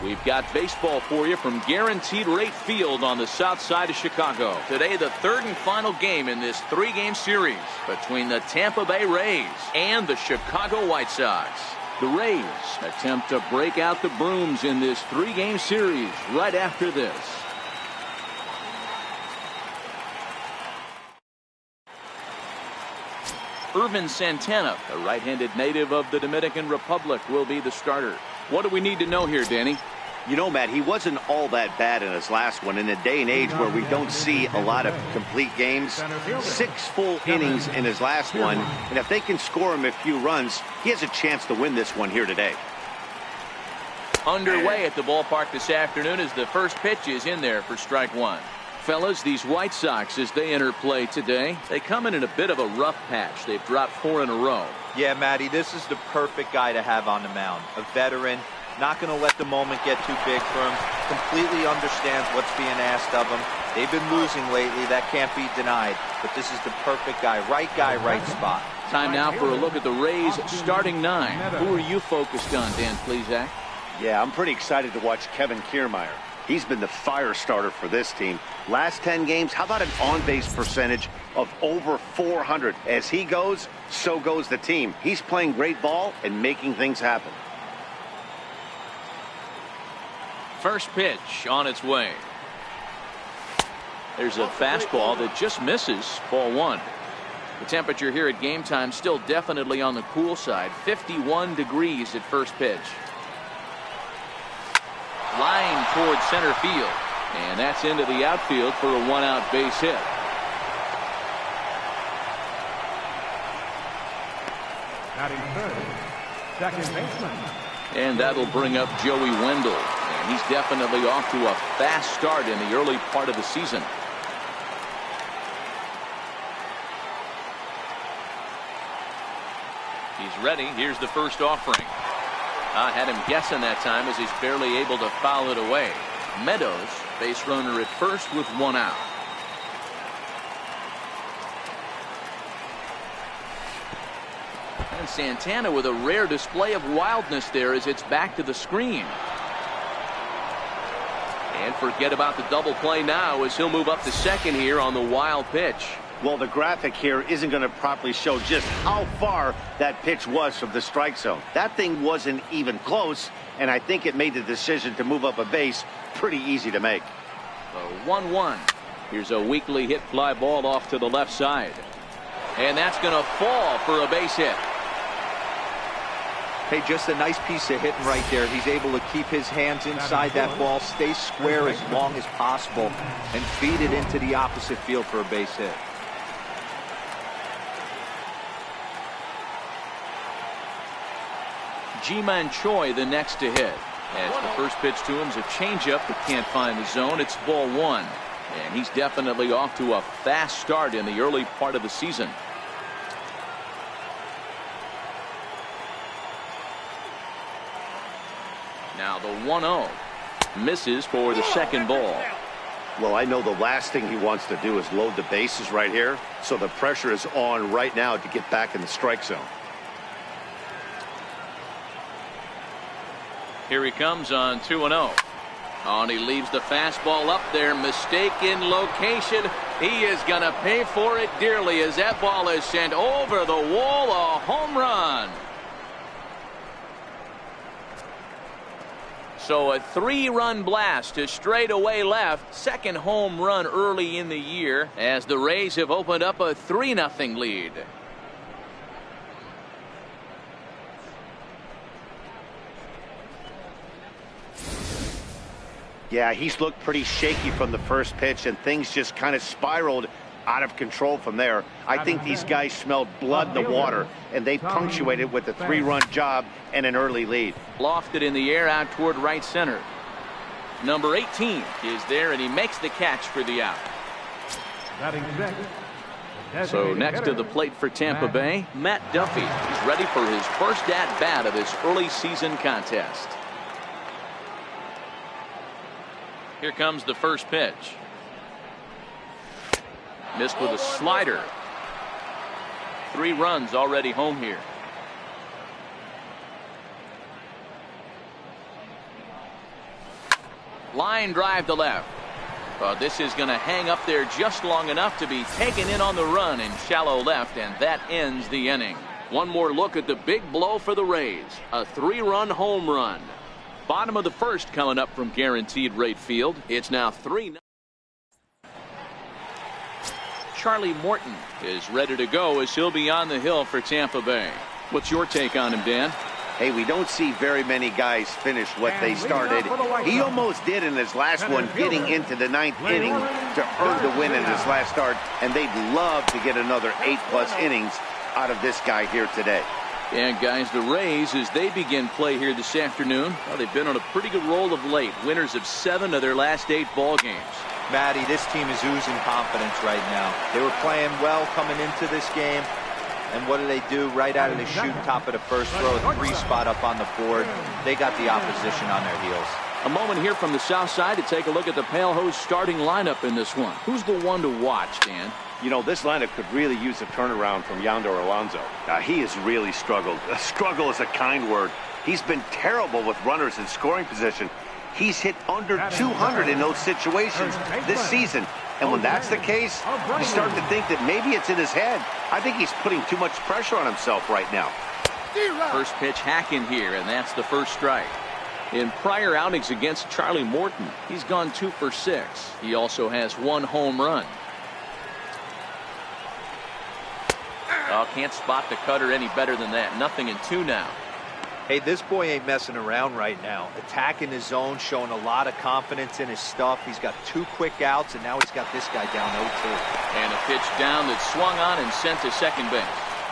[SPEAKER 2] We've got baseball for you from Guaranteed Rate Field on the south side of Chicago. Today, the third and final game in this three-game series between the Tampa Bay Rays and the Chicago White Sox. The Rays attempt to break out the brooms in this three-game series right after this. Irvin Santana, a right-handed native of the Dominican Republic, will be the starter. What do we need to know here, Danny?
[SPEAKER 1] You know, Matt, he wasn't all that bad in his last one. In a day and age where we don't see a lot of complete games, 6 full innings in his last one. And if they can score him a few runs, he has a chance to win this one here today.
[SPEAKER 2] Underway at the ballpark this afternoon as the first pitch is in there for strike one. Fellas, these White Sox, as they enter play today, they come in a bit of a rough patch. They've dropped 4 in a row.
[SPEAKER 3] Yeah, Matty, this is the perfect guy to have on the mound. A veteran, not going to let the moment get too big for him, completely understands what's being asked of him. They've been losing lately, that can't be denied, but this is the perfect guy, right spot.
[SPEAKER 2] Time now for a look at the Rays starting 9. Who are you focused on, Dan Plesac?
[SPEAKER 1] Yeah, I'm pretty excited to watch Kevin Kiermaier. He's been the fire starter for this team. Last 10 games, how about an on-base percentage of over 400? As he goes, so goes the team. He's playing great ball and making things happen.
[SPEAKER 2] First pitch on its way. There's a fastball that just misses. Ball 1. The temperature here at game time still definitely on the cool side. 51 degrees at first pitch. Line towards center field. And that's into the outfield for a 1-out base hit.
[SPEAKER 4] Batting third, second baseman.
[SPEAKER 2] And that'll bring up Joey Wendell. And he's definitely off to a fast start in the early part of the season. He's ready. Here's the first offering. I had him guessing that time as he's barely able to foul it away. Meadows, base runner at first with 1 out. And Santana with a rare display of wildness there as it's back to the screen. And forget about the double play now as he'll move up to second here on the wild pitch.
[SPEAKER 1] Well, the graphic here isn't going to properly show just how far that pitch was from the strike zone. That thing wasn't even close, and I think it made the decision to move up a base pretty easy to make.
[SPEAKER 2] The 1-1. Here's a weakly hit fly ball off to the left side. And that's going to fall for a base hit.
[SPEAKER 3] Hey, just a nice piece of hitting right there. He's able to keep his hands inside that ball, stay square as long as possible, and feed it into the opposite field for a base hit.
[SPEAKER 2] Ji-Man Choi the next to hit. As the first pitch to him is a changeup that can't find the zone. It's ball 1. And he's definitely off to a fast start in the early part of the season. Now the 1-0. Misses for the second ball.
[SPEAKER 1] Well, I know the last thing he wants to do is load the bases right here. So the pressure is on right now to get back in the strike zone.
[SPEAKER 2] Here he comes on 2-0. Oh, and he leaves the fastball up there. Mistaken location. He is going to pay for it dearly as that ball is sent over the wall. A home run. So a 3-run blast to straightaway left. Second home run early in the year as the Rays have opened up a 3-0 lead.
[SPEAKER 1] Yeah, he's looked pretty shaky from the first pitch, and things just kind of spiraled out of control from there. I think these guys smelled blood in the water, and they punctuated with a 3-run job and an early lead.
[SPEAKER 2] Lofted in the air out toward right center. Number 18 is there, and he makes the catch for the out. So next to the plate for Tampa Bay, Matt Duffy. He's ready for his first at-bat of this early season contest. Here comes the first pitch. Missed with a slider. 3 runs already home here. Line drive to left. Well, this is going to hang up there just long enough to be taken in on the run in shallow left, and that ends the inning. One more look at the big blow for the Rays. A 3-run home run. Bottom of the first coming up from Guaranteed Rate Field. It's now 3-0. Charlie Morton is ready to go as he'll be on the hill for Tampa Bay. What's your take on him, Dan?
[SPEAKER 1] Hey, we don't see very many guys finish what they started. He almost did in his last one, getting into the 9th inning to earn the win in his last start, and they'd love to get another 8+ innings out of this guy here today.
[SPEAKER 2] And guys, the Rays, as they begin play here this afternoon, well, they've been on a pretty good roll of late. Winners of 7 of their last 8 ball games.
[SPEAKER 3] Matty, this team is oozing confidence right now. They were playing well coming into this game. And what do? Right out of the chute, top of the first, throw a 3 spot up on the board. They got the opposition on their heels.
[SPEAKER 2] A moment here from the south side to take a look at the Pale Hose starting lineup in this one. Who's the one to watch, Dan?
[SPEAKER 7] You know, this lineup could really use a turnaround from Yonder Alonso. He has really struggled. Struggle is a kind word. He's been terrible with runners in scoring position. He's hit under 200 in those situations this season. And when that's the case, you start to think that maybe it's in his head. I think he's putting too much pressure on himself right now.
[SPEAKER 2] First pitch hacking here, and that's the first strike. In prior outings against Charlie Morton, he's gone 2 for 6. He also has 1 home run. Oh, can't spot the cutter any better than that. 0-2 now.
[SPEAKER 3] Hey, this boy ain't messing around right now. Attacking his zone, showing a lot of confidence in his stuff. He's got 2 quick outs, and now he's got this guy down 0-2.
[SPEAKER 2] And a pitch down that swung on and sent to second base.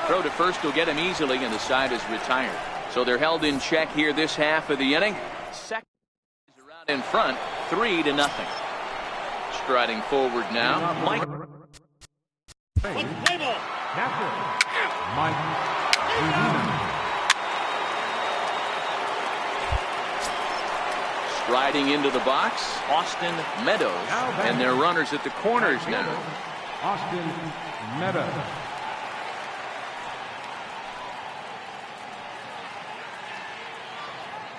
[SPEAKER 2] Throw to first will get him easily, and the side is retired. So they're held in check here this half of the inning. Second is around in front, 3-0. Striding forward now, Mike. Striding into the box, Austin Meadows, and their runners at the corners now.
[SPEAKER 4] Austin Meadows.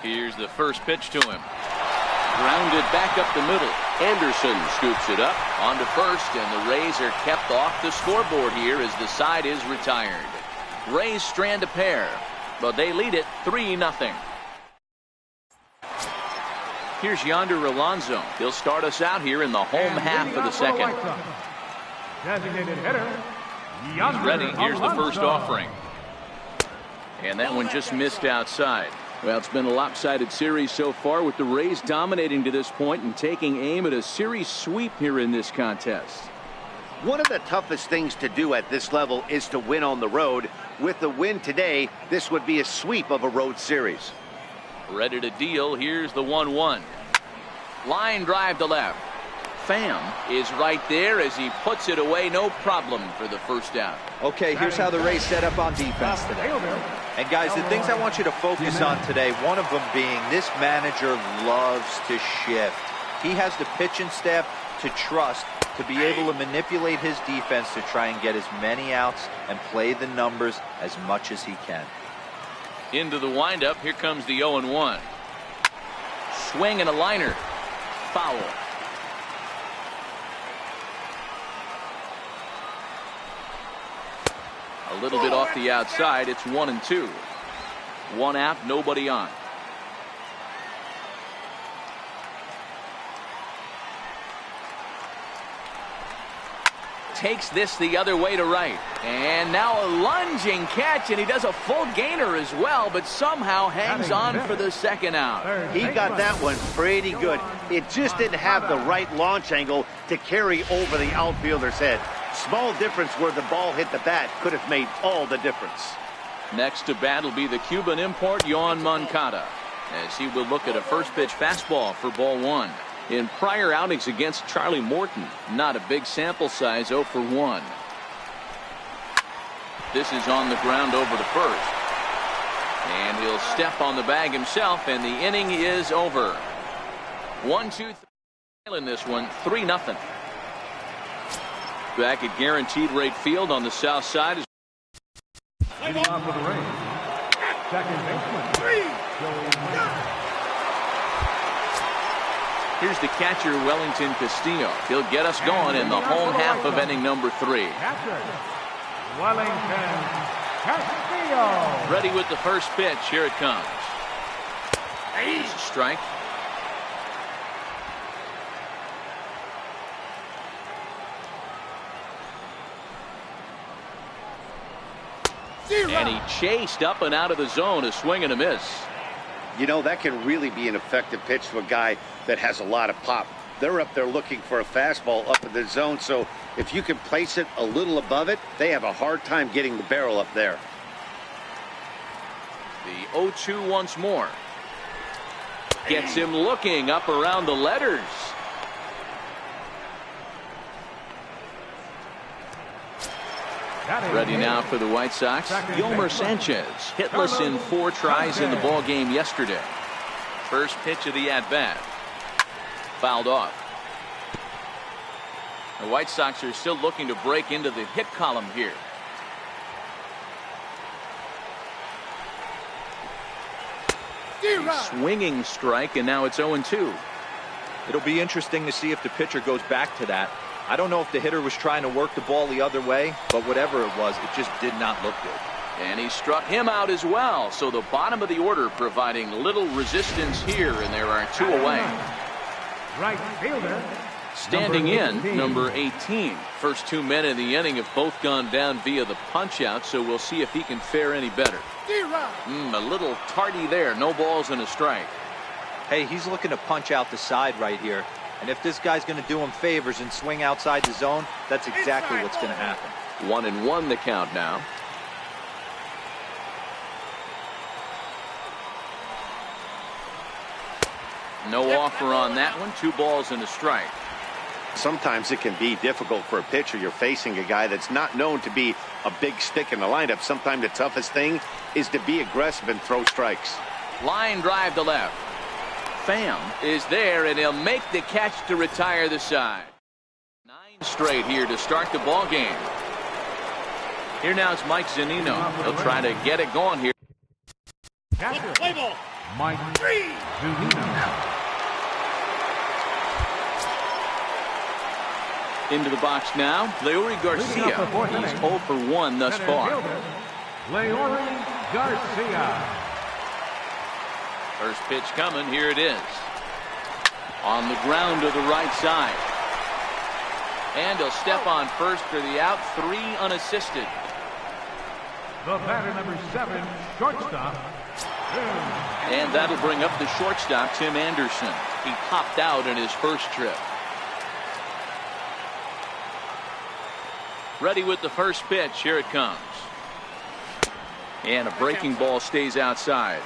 [SPEAKER 2] Here's the first pitch to him. Grounded back up the middle. Anderson scoops it up onto first, and the Rays are kept off the scoreboard here as the side is retired. Rays strand a pair, but they lead it 3-0. Here's Yonder Alonso. He'll start us out here in the home half of the second.
[SPEAKER 4] Designated hitter,
[SPEAKER 2] He's ready. Here's the first offering. And that one just missed outside. Well, it's been a lopsided series so far, with the Rays dominating to this point and taking aim at a series sweep here in this contest.
[SPEAKER 1] One of the toughest things to do at this level is to win on the road. With the win today, this would be a sweep of a road series.
[SPEAKER 2] Ready to deal. Here's the 1-1. Line drive to left. Pham is right there as he puts it away, no problem for the first out.
[SPEAKER 3] Okay, here's how the Rays set up on defense today. And guys, the things I want you to focus on today, one of them being this manager loves to shift. He has the pitching staff to trust to be able to manipulate his defense to try and get as many outs and play the numbers as much as he can.
[SPEAKER 2] Into the windup, here comes the 0-1. Swing and a liner. Foul. A little bit off the outside. It's 1-2. 1 out, nobody on. Takes this the other way to right. And now a lunging catch, and he does a full gainer as well, but somehow hangs on for the second out.
[SPEAKER 1] He got that one pretty good. It just didn't have the right launch angle to carry over the outfielder's head. Small difference where the ball hit the bat could have made all the difference.
[SPEAKER 2] Next to bat will be the Cuban import, Yoan Moncada, as he will look at a first pitch fastball for ball 1. In prior outings against Charlie Morton, not a big sample size, 0 for 1. This is on the ground over to first. And he'll step on the bag himself, and the inning is over. 1-2-3 in this one, 3-0. Back at Guaranteed Rate Field on the south side.
[SPEAKER 4] Leading off for the Rays, second baseman,
[SPEAKER 2] Here's the catcher, Wellington Castillo. He'll get us going in the home half of inning number 3.
[SPEAKER 4] Catcher, Wellington Castillo.
[SPEAKER 2] Ready with the first pitch. Here it comes. It's a strike. And he chased up and out of the zone, a swing and a miss.
[SPEAKER 1] You know, that can really be an effective pitch to a guy that has a lot of pop. They're up there looking for a fastball up in the zone, so if you can place it a little above it, they have a hard time getting the barrel up there.
[SPEAKER 2] The 0-2 once more. Gets him looking up around the letters. Ready now for the White Sox. Yolmer Sanchez, hitless in 4 tries in the ball game yesterday. First pitch of the at-bat. Fouled off. The White Sox are still looking to break into the hit column here. A swinging strike, and now it's 0-2.
[SPEAKER 3] It'll be interesting to see if the pitcher goes back to that. I don't know if the hitter was trying to work the ball the other way, but whatever it was, it just did not look good.
[SPEAKER 2] And he struck him out as well. So the bottom of the order providing little resistance here, and there are 2 away.
[SPEAKER 4] Right fielder.
[SPEAKER 2] Standing in, number 18. First 2 men in the inning have both gone down via the punch-out, so we'll see if he can fare any better. A little tardy there. No balls and a strike.
[SPEAKER 3] Hey, he's looking to punch out the side right here. And if this guy's going to do him favors and swing outside the zone, that's exactly what's going to happen.
[SPEAKER 2] 1-1 the count now. No offer on that one. 2 balls and a strike.
[SPEAKER 1] Sometimes it can be difficult for a pitcher. You're facing a guy that's not known to be a big stick in the lineup. Sometimes the toughest thing is to be aggressive and throw strikes.
[SPEAKER 2] Line drive to left. Pham is there, and he'll make the catch to retire the side. 9 straight here to start the ball game. Here now is Mike Zunino. He'll try to get it going here.
[SPEAKER 4] Catcher,
[SPEAKER 6] Play ball.
[SPEAKER 4] Mike Zunino.
[SPEAKER 2] Into the box now, Leury Garcia. He's 0 for 1 thus far.
[SPEAKER 4] Leury Garcia.
[SPEAKER 2] First pitch coming. Here it is. On the ground to the right side. And he'll step on first for the out. 3 unassisted.
[SPEAKER 4] The batter, number 7, shortstop.
[SPEAKER 2] And that'll bring up the shortstop, Tim Anderson. He popped out in his first trip. Ready with the first pitch. Here it comes. And a breaking ball stays outside.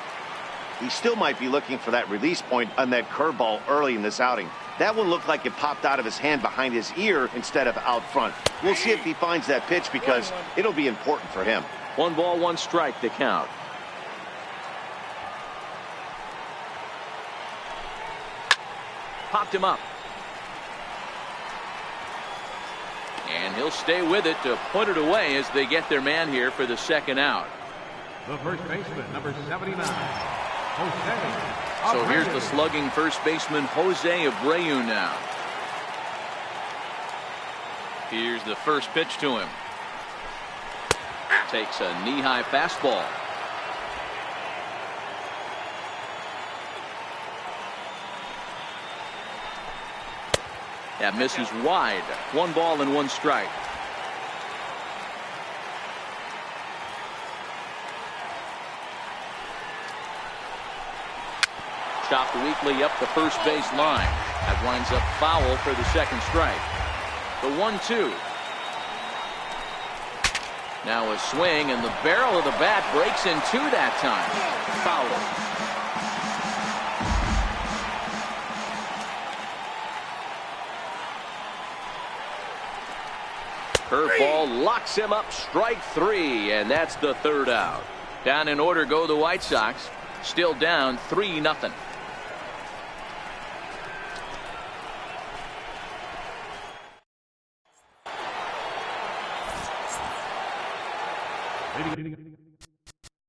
[SPEAKER 1] He still might be looking for that release point on that curveball early in this outing. That one looked like it popped out of his hand behind his ear instead of out front. We'll see if he finds that pitch because it'll be important for him.
[SPEAKER 2] 1 ball, 1 strike to count. Popped him up. And he'll stay with it to put it away as they get their man here for the second out.
[SPEAKER 4] The first baseman, number 79, Jose.
[SPEAKER 2] So here's the slugging first baseman, Jose Abreu now. Here's the first pitch to him. Takes a knee-high fastball. That misses wide. 1 ball and 1 strike. Chopped weakly up the first base line. That winds up foul for the second strike. The 1-2. Now a swing, and the barrel of the bat breaks in 2 that time. Foul. Curveball locks him up, strike 3, and that's the 3rd out. Down in order go the White Sox, still down 3-0.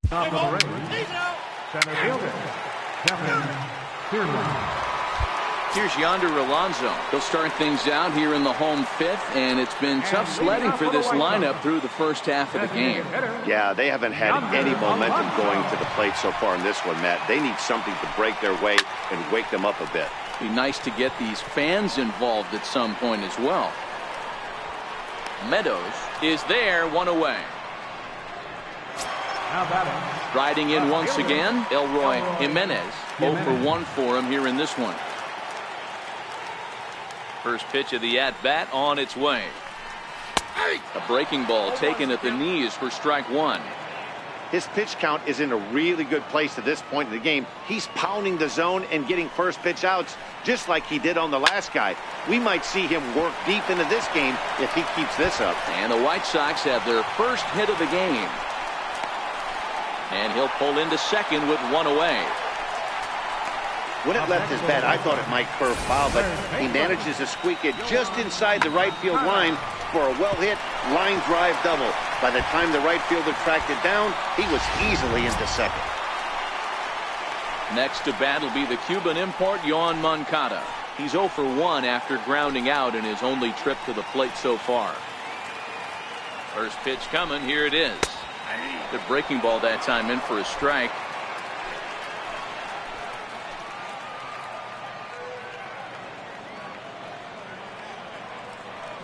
[SPEAKER 4] Top of the ring, center fielder, Kevin Kiermaier.
[SPEAKER 2] Here's Yonder Alonso. He'll start things out here in the home fifth, and it's been tough sledding for this lineup through the first half of the game.
[SPEAKER 1] Yeah, they haven't had any momentum going to the plate so far in this one, Matt. They need something to break their way and wake them up a bit.
[SPEAKER 2] Be nice to get these fans involved at some point as well. Meadows is there, one away. Riding in once again, Elroy Jimenez. 0 for 1 for him here in this one. First pitch of the at-bat on its way. A breaking ball taken at the knees for strike one.
[SPEAKER 1] His pitch count is in a really good place at this point in the game. He's pounding the zone and getting first pitch outs just like he did on the last guy. We might see him work deep into this game if he keeps this up.
[SPEAKER 2] And the White Sox have their first hit of the game. And he'll pull into second with one away.
[SPEAKER 1] When it left his bat, I thought it might curve foul, but he manages to squeak it just inside the right field line for a well-hit line drive double. By the time the right fielder tracked it down, he was easily into second.
[SPEAKER 2] Next to bat will be the Cuban import, Yoan Moncada. He's 0 for 1 after grounding out in his only trip to the plate so far. First pitch coming, here it is. The breaking ball that time in for a strike.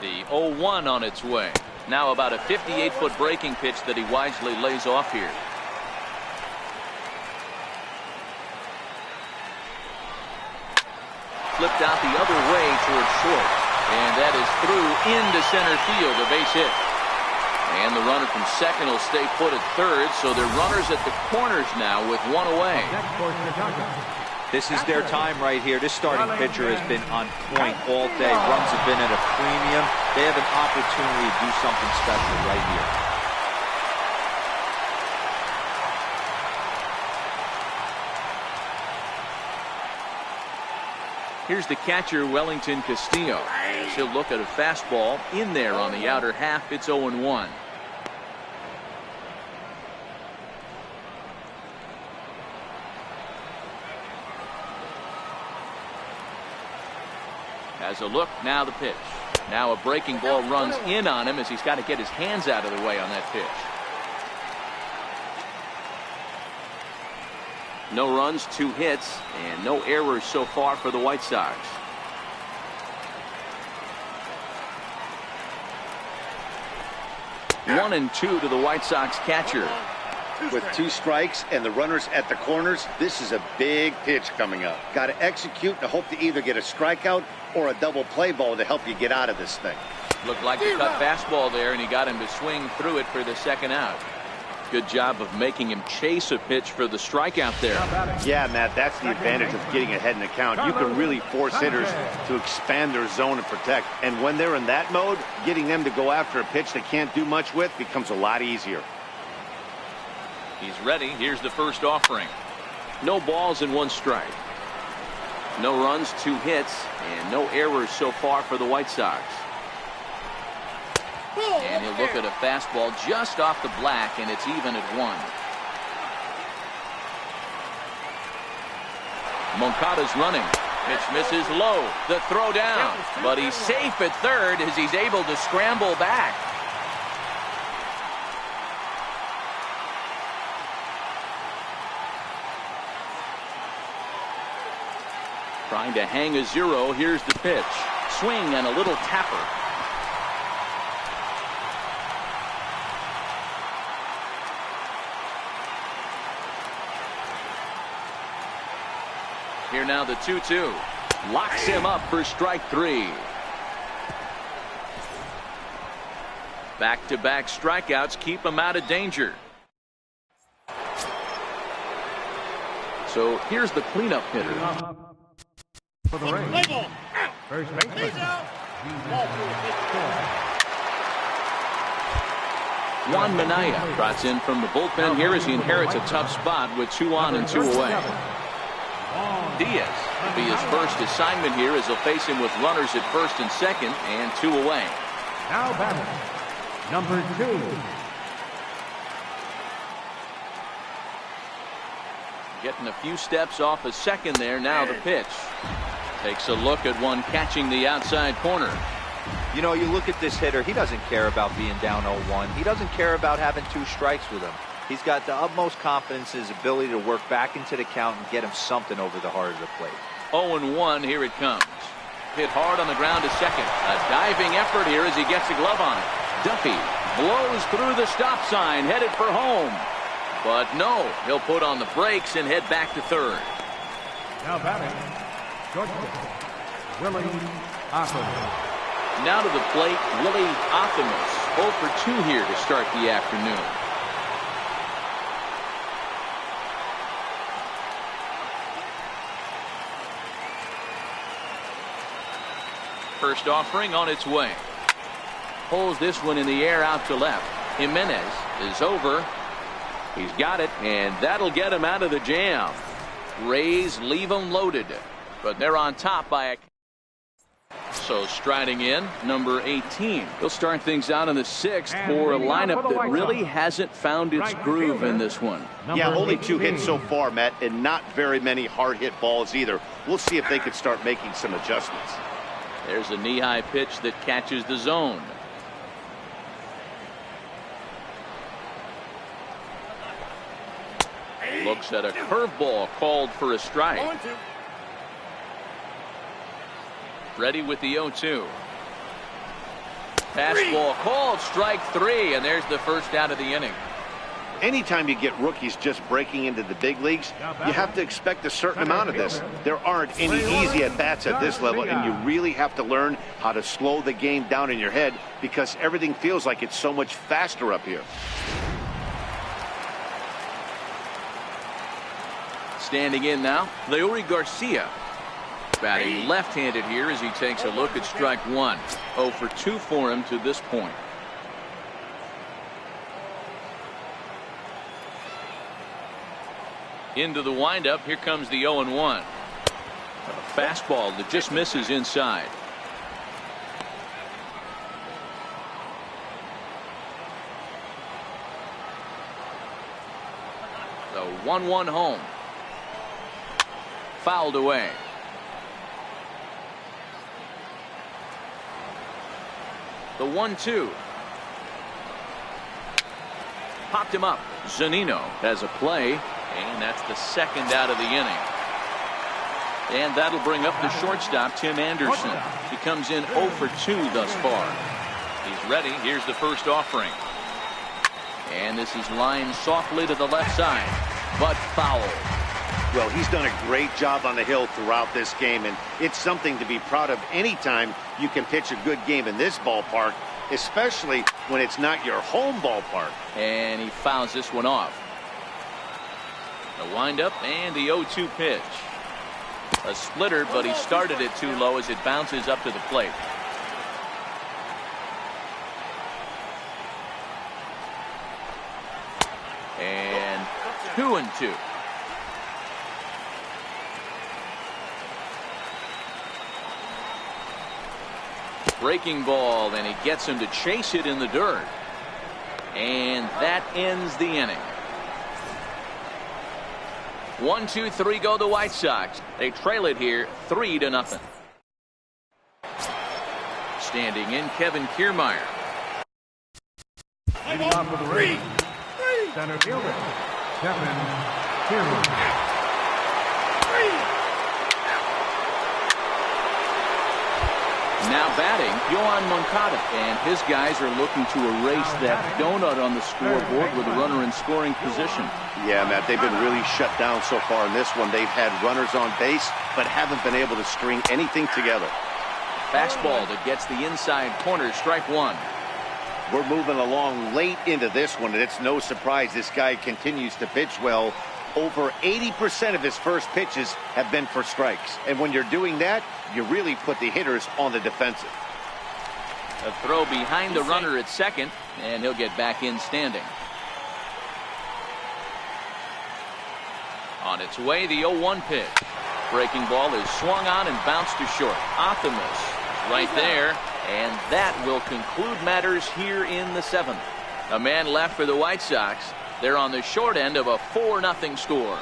[SPEAKER 2] The 0-1 on its way. Now about a 58-foot breaking pitch that he wisely lays off here. Flipped out the other way towards short. And that is through into center field, a base hit. And the runner from second will stay put at third, so they're runners at the corners now with one away.
[SPEAKER 3] This is their time right here. This starting pitcher has been on point all day. Runs have been at a premium. They have an opportunity to do something special right here.
[SPEAKER 2] Here's the catcher, Wellington Castillo. He'll look at a fastball in there on the outer half. It's 0-1. Has a look, now the pitch. Now a breaking ball runs in on him as he's got to get his hands out of the way on that pitch. No runs, 2 hits, and no errors so far for the White Sox. One and 2 to the White Sox catcher.
[SPEAKER 1] With 2 strikes and the runners at the corners, this is a big pitch coming up. Got to execute and hope to either get a strikeout or a double play ball to help you get out of this thing.
[SPEAKER 2] Looked like a cut fastball there, and he got him to swing through it for the second out. Good job of making him chase a pitch for the strikeout there.
[SPEAKER 1] Yeah, Matt, that's the advantage of getting ahead in the count. You can really force hitters to expand their zone and protect. And when they're in that mode, getting them to go after a pitch they can't do much with becomes a lot easier.
[SPEAKER 2] He's ready. Here's the first offering. No balls and 1 strike. No runs, 2 hits, and no errors so far for the White Sox. And he'll look at a fastball just off the black, and it's even at 1. Moncada's running. Pitch misses low. The throw down. But he's safe at third as he's able to scramble back. Trying to hang a 0. Here's the pitch. Swing and a little tapper. Here now the 2-2. Locks him up for strike 3. Back-to-back strikeouts keep him out of danger. So here's the cleanup hitter.
[SPEAKER 4] For the Rays, first baseman.
[SPEAKER 2] Juan Minaya trots in from the bullpen here as he inherits a tough spot with 2 on and 2 away. Diaz will be his first assignment here as he'll face him with runners at first and second and 2 away.
[SPEAKER 4] Now batting, number 2.
[SPEAKER 2] Getting a few steps off a second there. Now the pitch. Takes a look at one catching the outside corner.
[SPEAKER 3] You know, you look at this hitter, he doesn't care about being down 0-1. He doesn't care about having 2 strikes with him. He's got the utmost confidence in his ability to work back into the count and get him something over the heart of the plate.
[SPEAKER 2] 0-1, here it comes. Hit hard on the ground to second. A diving effort here as he gets a glove on it. Duffy blows through the stop sign, headed for home. But no, he'll put on the brakes and head back to third.
[SPEAKER 4] Now batting, shortstop, Willie Optimus.
[SPEAKER 2] Now to the plate, Willie Optimus. 0 for 2 here to start the afternoon. First offering on its way. Pulls this one in the air out to left. Jimenez is over. He's got it, and that'll get him out of the jam. Rays leave him loaded, but they're on top by a... So striding in, number 18. He'll start things out in the 6th for a lineup that really hasn't found its groove in this one.
[SPEAKER 1] Yeah, only 2 hits so far, Matt, and not very many hard hit balls either. We'll see if they can start making some adjustments.
[SPEAKER 2] There's a knee-high pitch that catches the zone. Looks at a curveball called for a strike. Ready with the 0-2. Fastball called, strike 3, and there's the first out of the inning.
[SPEAKER 1] Anytime you get rookies just breaking into the big leagues, you have to expect a certain amount of this. There aren't any easy at-bats at this level, and you really have to learn how to slow the game down in your head because everything feels like it's so much faster up here.
[SPEAKER 2] Standing in now, Leury Garcia. Batting left-handed here as he takes a look at strike 1. 0 for 2 for him to this point. Into the windup, here comes the 0-1. A fastball that just misses inside. The 1-1 home. Fouled away. The 1-2. Popped him up. Zunino has a play, and that's the second out of the inning. And that'll bring up the shortstop, Tim Anderson. He comes in 0 for 2 thus far. He's ready. Here's the first offering. And this is lined softly to the left side, but foul.
[SPEAKER 1] Well, he's done a great job on the hill throughout this game, and it's something to be proud of anytime you can pitch a good game in this ballpark, especially when it's not your home ballpark.
[SPEAKER 2] And he fouls this one off. The windup and the 0-2 pitch. A splitter, but he started it too low as it bounces up to the plate. And 2-2. Breaking ball, and he gets him to chase it in the dirt. And that ends the inning. 1-2-3 go the White Sox. They trail it here 3-0. Standing in, Kevin Kiermaier.
[SPEAKER 4] Leading off for the Rays, center fielder, Kevin Kiermaier.
[SPEAKER 2] Now batting, Yohan Moncada, and his guys are looking to erase that donut on the scoreboard with a runner in scoring position.
[SPEAKER 1] Yeah, Matt, they've been really shut down so far in this one. They've had runners on base, but haven't been able to string anything together.
[SPEAKER 2] Fastball that gets the inside corner, strike 1.
[SPEAKER 1] We're moving along late into this one, and it's no surprise this guy continues to pitch well. Over 80% of his first pitches have been for strikes. And when you're doing that, you really put the hitters on the defensive.
[SPEAKER 2] A throw behind the runner at second, and he'll get back in standing. On its way, the 0-1 pitch. Breaking ball is swung on and bounced to short. Optimus is right there, and that will conclude matters here in the 7th. A man left for the White Sox. They're on the short end of a 4-0 score.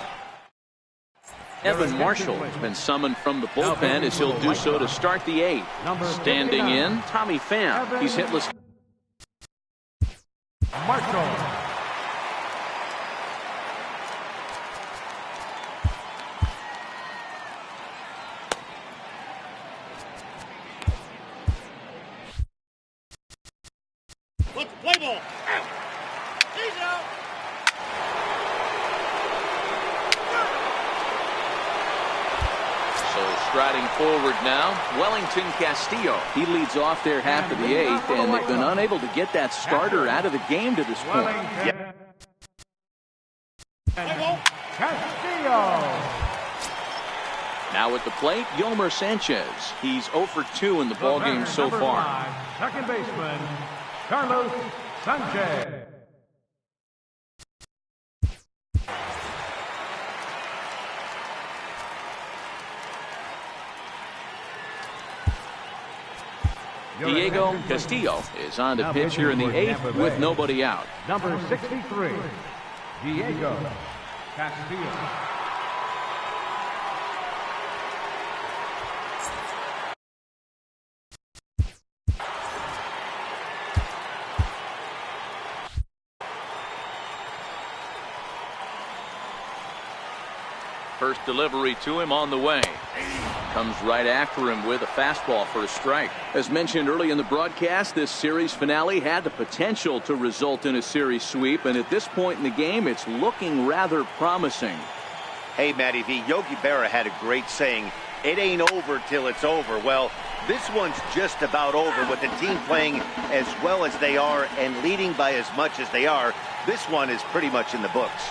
[SPEAKER 2] Evan Marshall has been summoned from the bullpen as he'll do so to start the 8th. Standing in, Tommy Pham. He's hitless.
[SPEAKER 4] Marshall.
[SPEAKER 6] Let the play ball. Out. He's out.
[SPEAKER 2] So striding forward now, Wellington Castillo. He leads off their half of the 8th, and they've been unable to get that starter out of the game to this point.
[SPEAKER 4] Wellington. Castillo.
[SPEAKER 2] Now at the plate, Yomer Sanchez. He's 0 for 2 in the ballgame so far.
[SPEAKER 4] 5, second baseman, Carlos Sanchez.
[SPEAKER 2] Diego Castillo is on to pitch here in the 8th with nobody out.
[SPEAKER 4] Number 63, Diego Castillo.
[SPEAKER 2] First delivery to him on the way. Comes right after him with a fastball for a strike. As mentioned early in the broadcast, this series finale had the potential to result in a series sweep, and at this point in the game, it's looking rather promising.
[SPEAKER 1] Hey, Matty V, Yogi Berra had a great saying, it ain't over till it's over. Well, this one's just about over with the team playing as well as they are and leading by as much as they are. This one is pretty much in the books.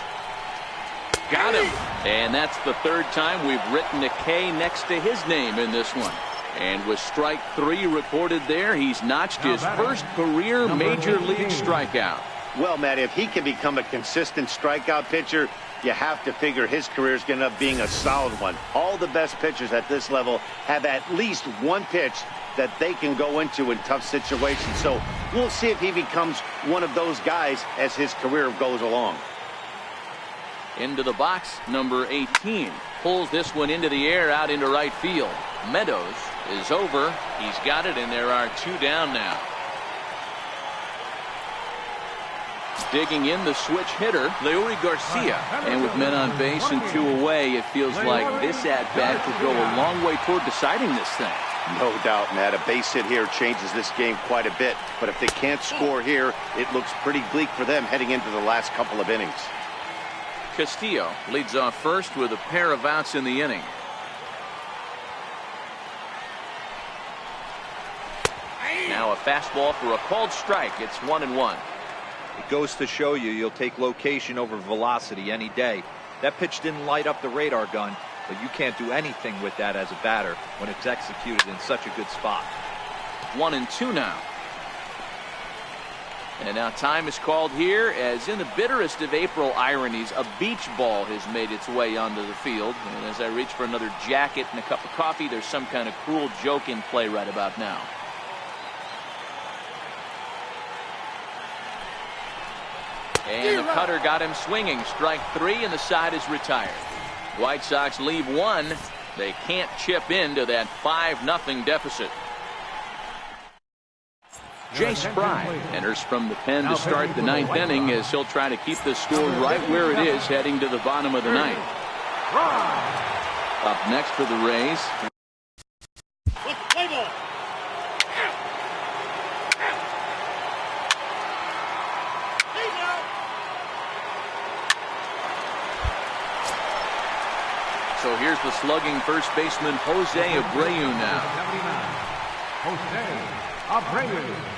[SPEAKER 2] Got him. And that's the 3rd time we've written a K next to his name in this one. And with strike 3 recorded there, he's notched his first career major league strikeout.
[SPEAKER 1] Well, Matt, if he can become a consistent strikeout pitcher, you have to figure his career is going to end up being a solid one. All the best pitchers at this level have at least one pitch that they can go into in tough situations. So we'll see if he becomes one of those guys as his career goes along.
[SPEAKER 2] Into the box, number 18. Pulls this one into the air out into right field. Meadows is over. He's got it, and there are 2 down now. Digging in the switch hitter, Leury Garcia. And with men on base and 2 away, it feels like this at-bat could go a long way toward deciding this thing.
[SPEAKER 1] No doubt, Matt. A base hit here changes this game quite a bit. But if they can't score here, it looks pretty bleak for them heading into the last couple of innings.
[SPEAKER 2] Castillo leads off first with a pair of outs in the inning. Now a fastball for a called strike. It's 1-1.
[SPEAKER 3] It goes to show you'll take location over velocity any day. That pitch didn't light up the radar gun, but you can't do anything with that as a batter when it's executed in such a good spot.
[SPEAKER 2] 1-2 now. And now time is called here, as in the bitterest of April ironies, a beach ball has made its way onto the field. And as I reach for another jacket and a cup of coffee, there's some kind of cruel joke in play right about now. And the cutter got him swinging. Strike 3, and the side is retired. White Sox leave 1. They can't chip into that 5-0 deficit. Jace Fry enters from the pen to start the 9th inning, as he'll try to keep the score right where it is heading to the bottom of the 9th. Up next for the Rays.
[SPEAKER 6] Play ball. He's out.
[SPEAKER 2] So here's the slugging first baseman Jose Abreu now.
[SPEAKER 4] 79, Jose Abreu.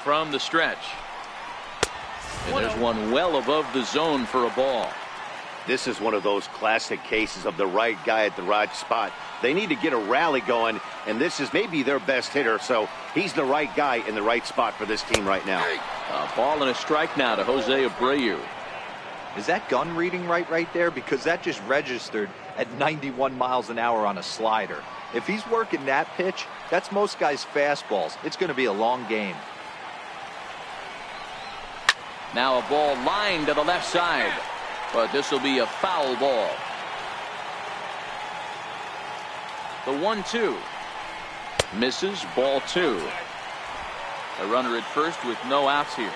[SPEAKER 2] From the stretch. And there's one well above the zone for a ball.
[SPEAKER 1] This is one of those classic cases of the right guy at the right spot. They need to get a rally going, and this is maybe their best hitter, so he's the right guy in the right spot for this team right now.
[SPEAKER 2] A ball and a strike now to Jose Abreu.
[SPEAKER 3] Is that gun reading right there? Because that just registered at 91 miles an hour on a slider. If he's working that pitch, that's most guys' fastballs. It's going to be a long game.
[SPEAKER 2] Now a ball lined to the left side, but this will be a foul ball. The 1-2 misses, ball 2. A runner at first with no outs here.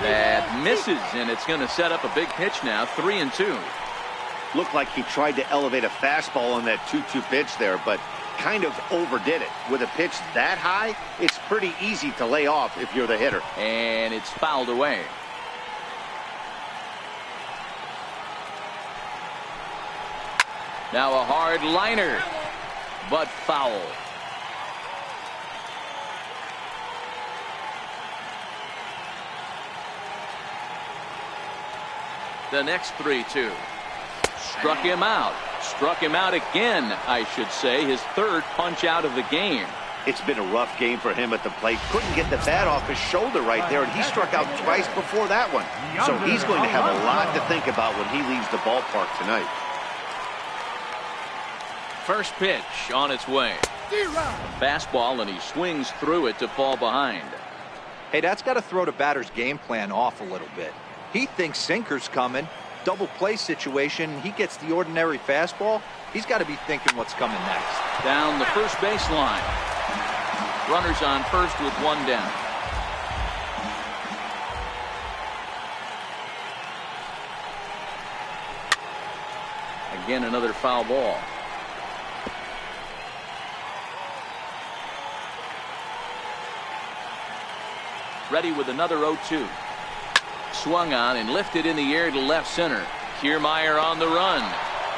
[SPEAKER 2] That misses, and it's going to set up a big pitch now. 3-2.
[SPEAKER 1] Looked like he tried to elevate a fastball on that 2-2 pitch there, but kind of overdid it. With a pitch that high, it's pretty easy to lay off if you're the hitter.
[SPEAKER 2] And it's fouled away. Now a hard liner, but foul. The next 3-2. Struck him out. Struck him out again, I should say. His third punch out of the game.
[SPEAKER 1] It's been a rough game for him at the plate. Couldn't get the bat off his shoulder right there, and he struck out twice before that one. So he's going to have a lot to think about when he leaves the ballpark tonight.
[SPEAKER 2] First pitch on its way. Fastball, and he swings through it to fall behind.
[SPEAKER 3] Hey, that's got to throw the batter's game plan off a little bit. He thinks sinker's coming. Double play situation. He gets the ordinary fastball. He's got to be thinking what's coming next.
[SPEAKER 2] Down the first baseline. Runners on first with one down. Again, another foul ball. Ready with another 0-2. Swung on and lifted in the air to left center. Kiermaier on the run,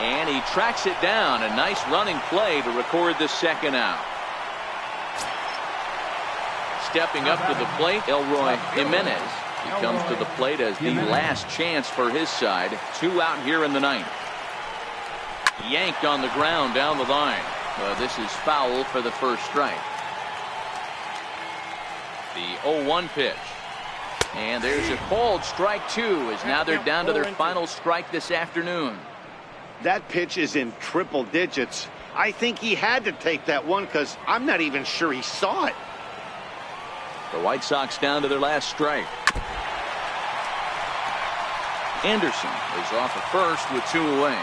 [SPEAKER 2] and he tracks it down. A nice running play to record the second out. Stepping up to the plate, Elroy Jimenez. He comes to the plate as the last chance for his side. 2 out here in the ninth. Yanked on the ground down the line. This is foul for the first strike. The 0-1 pitch. And there's a called strike 2, as now they're down to their final strike this afternoon.
[SPEAKER 1] That pitch is in triple digits. I think he had to take that one because I'm not even sure he saw it.
[SPEAKER 2] The White Sox down to their last strike. Anderson is off at first with 2 away.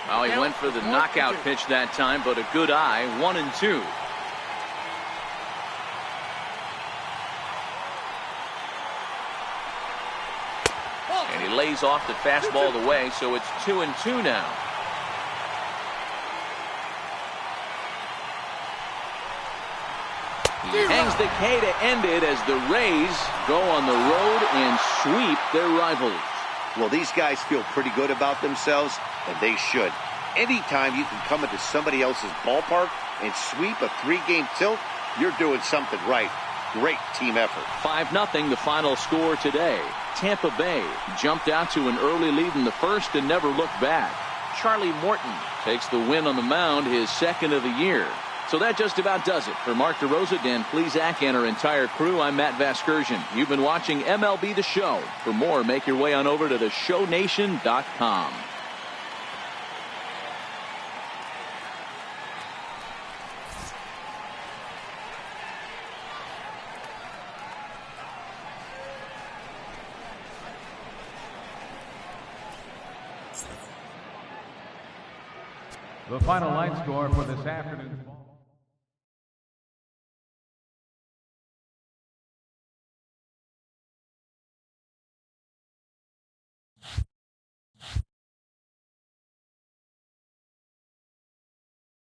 [SPEAKER 2] Well, he went for the knockout pitch that time, but a good eye. 1-2. And he lays off the fastball away, so it's 2-2 now. He hangs the K to end it as the Rays go on the road and sweep their rivals.
[SPEAKER 1] Well, these guys feel pretty good about themselves, and they should. Anytime you can come into somebody else's ballpark and sweep a 3-game tilt, you're doing something right. Great team effort.
[SPEAKER 2] 5-0 the final score today. Tampa Bay jumped out to an early lead in the first and never looked back. Charlie Morton takes the win on the mound, his second of the year. So that just about does it. For Mark DeRosa, Dan Plesac, and our entire crew, I'm Matt Vasgersian. You've been watching MLB The Show. For more, make your way on over to show18.com.
[SPEAKER 4] The final line score for this afternoon's ball.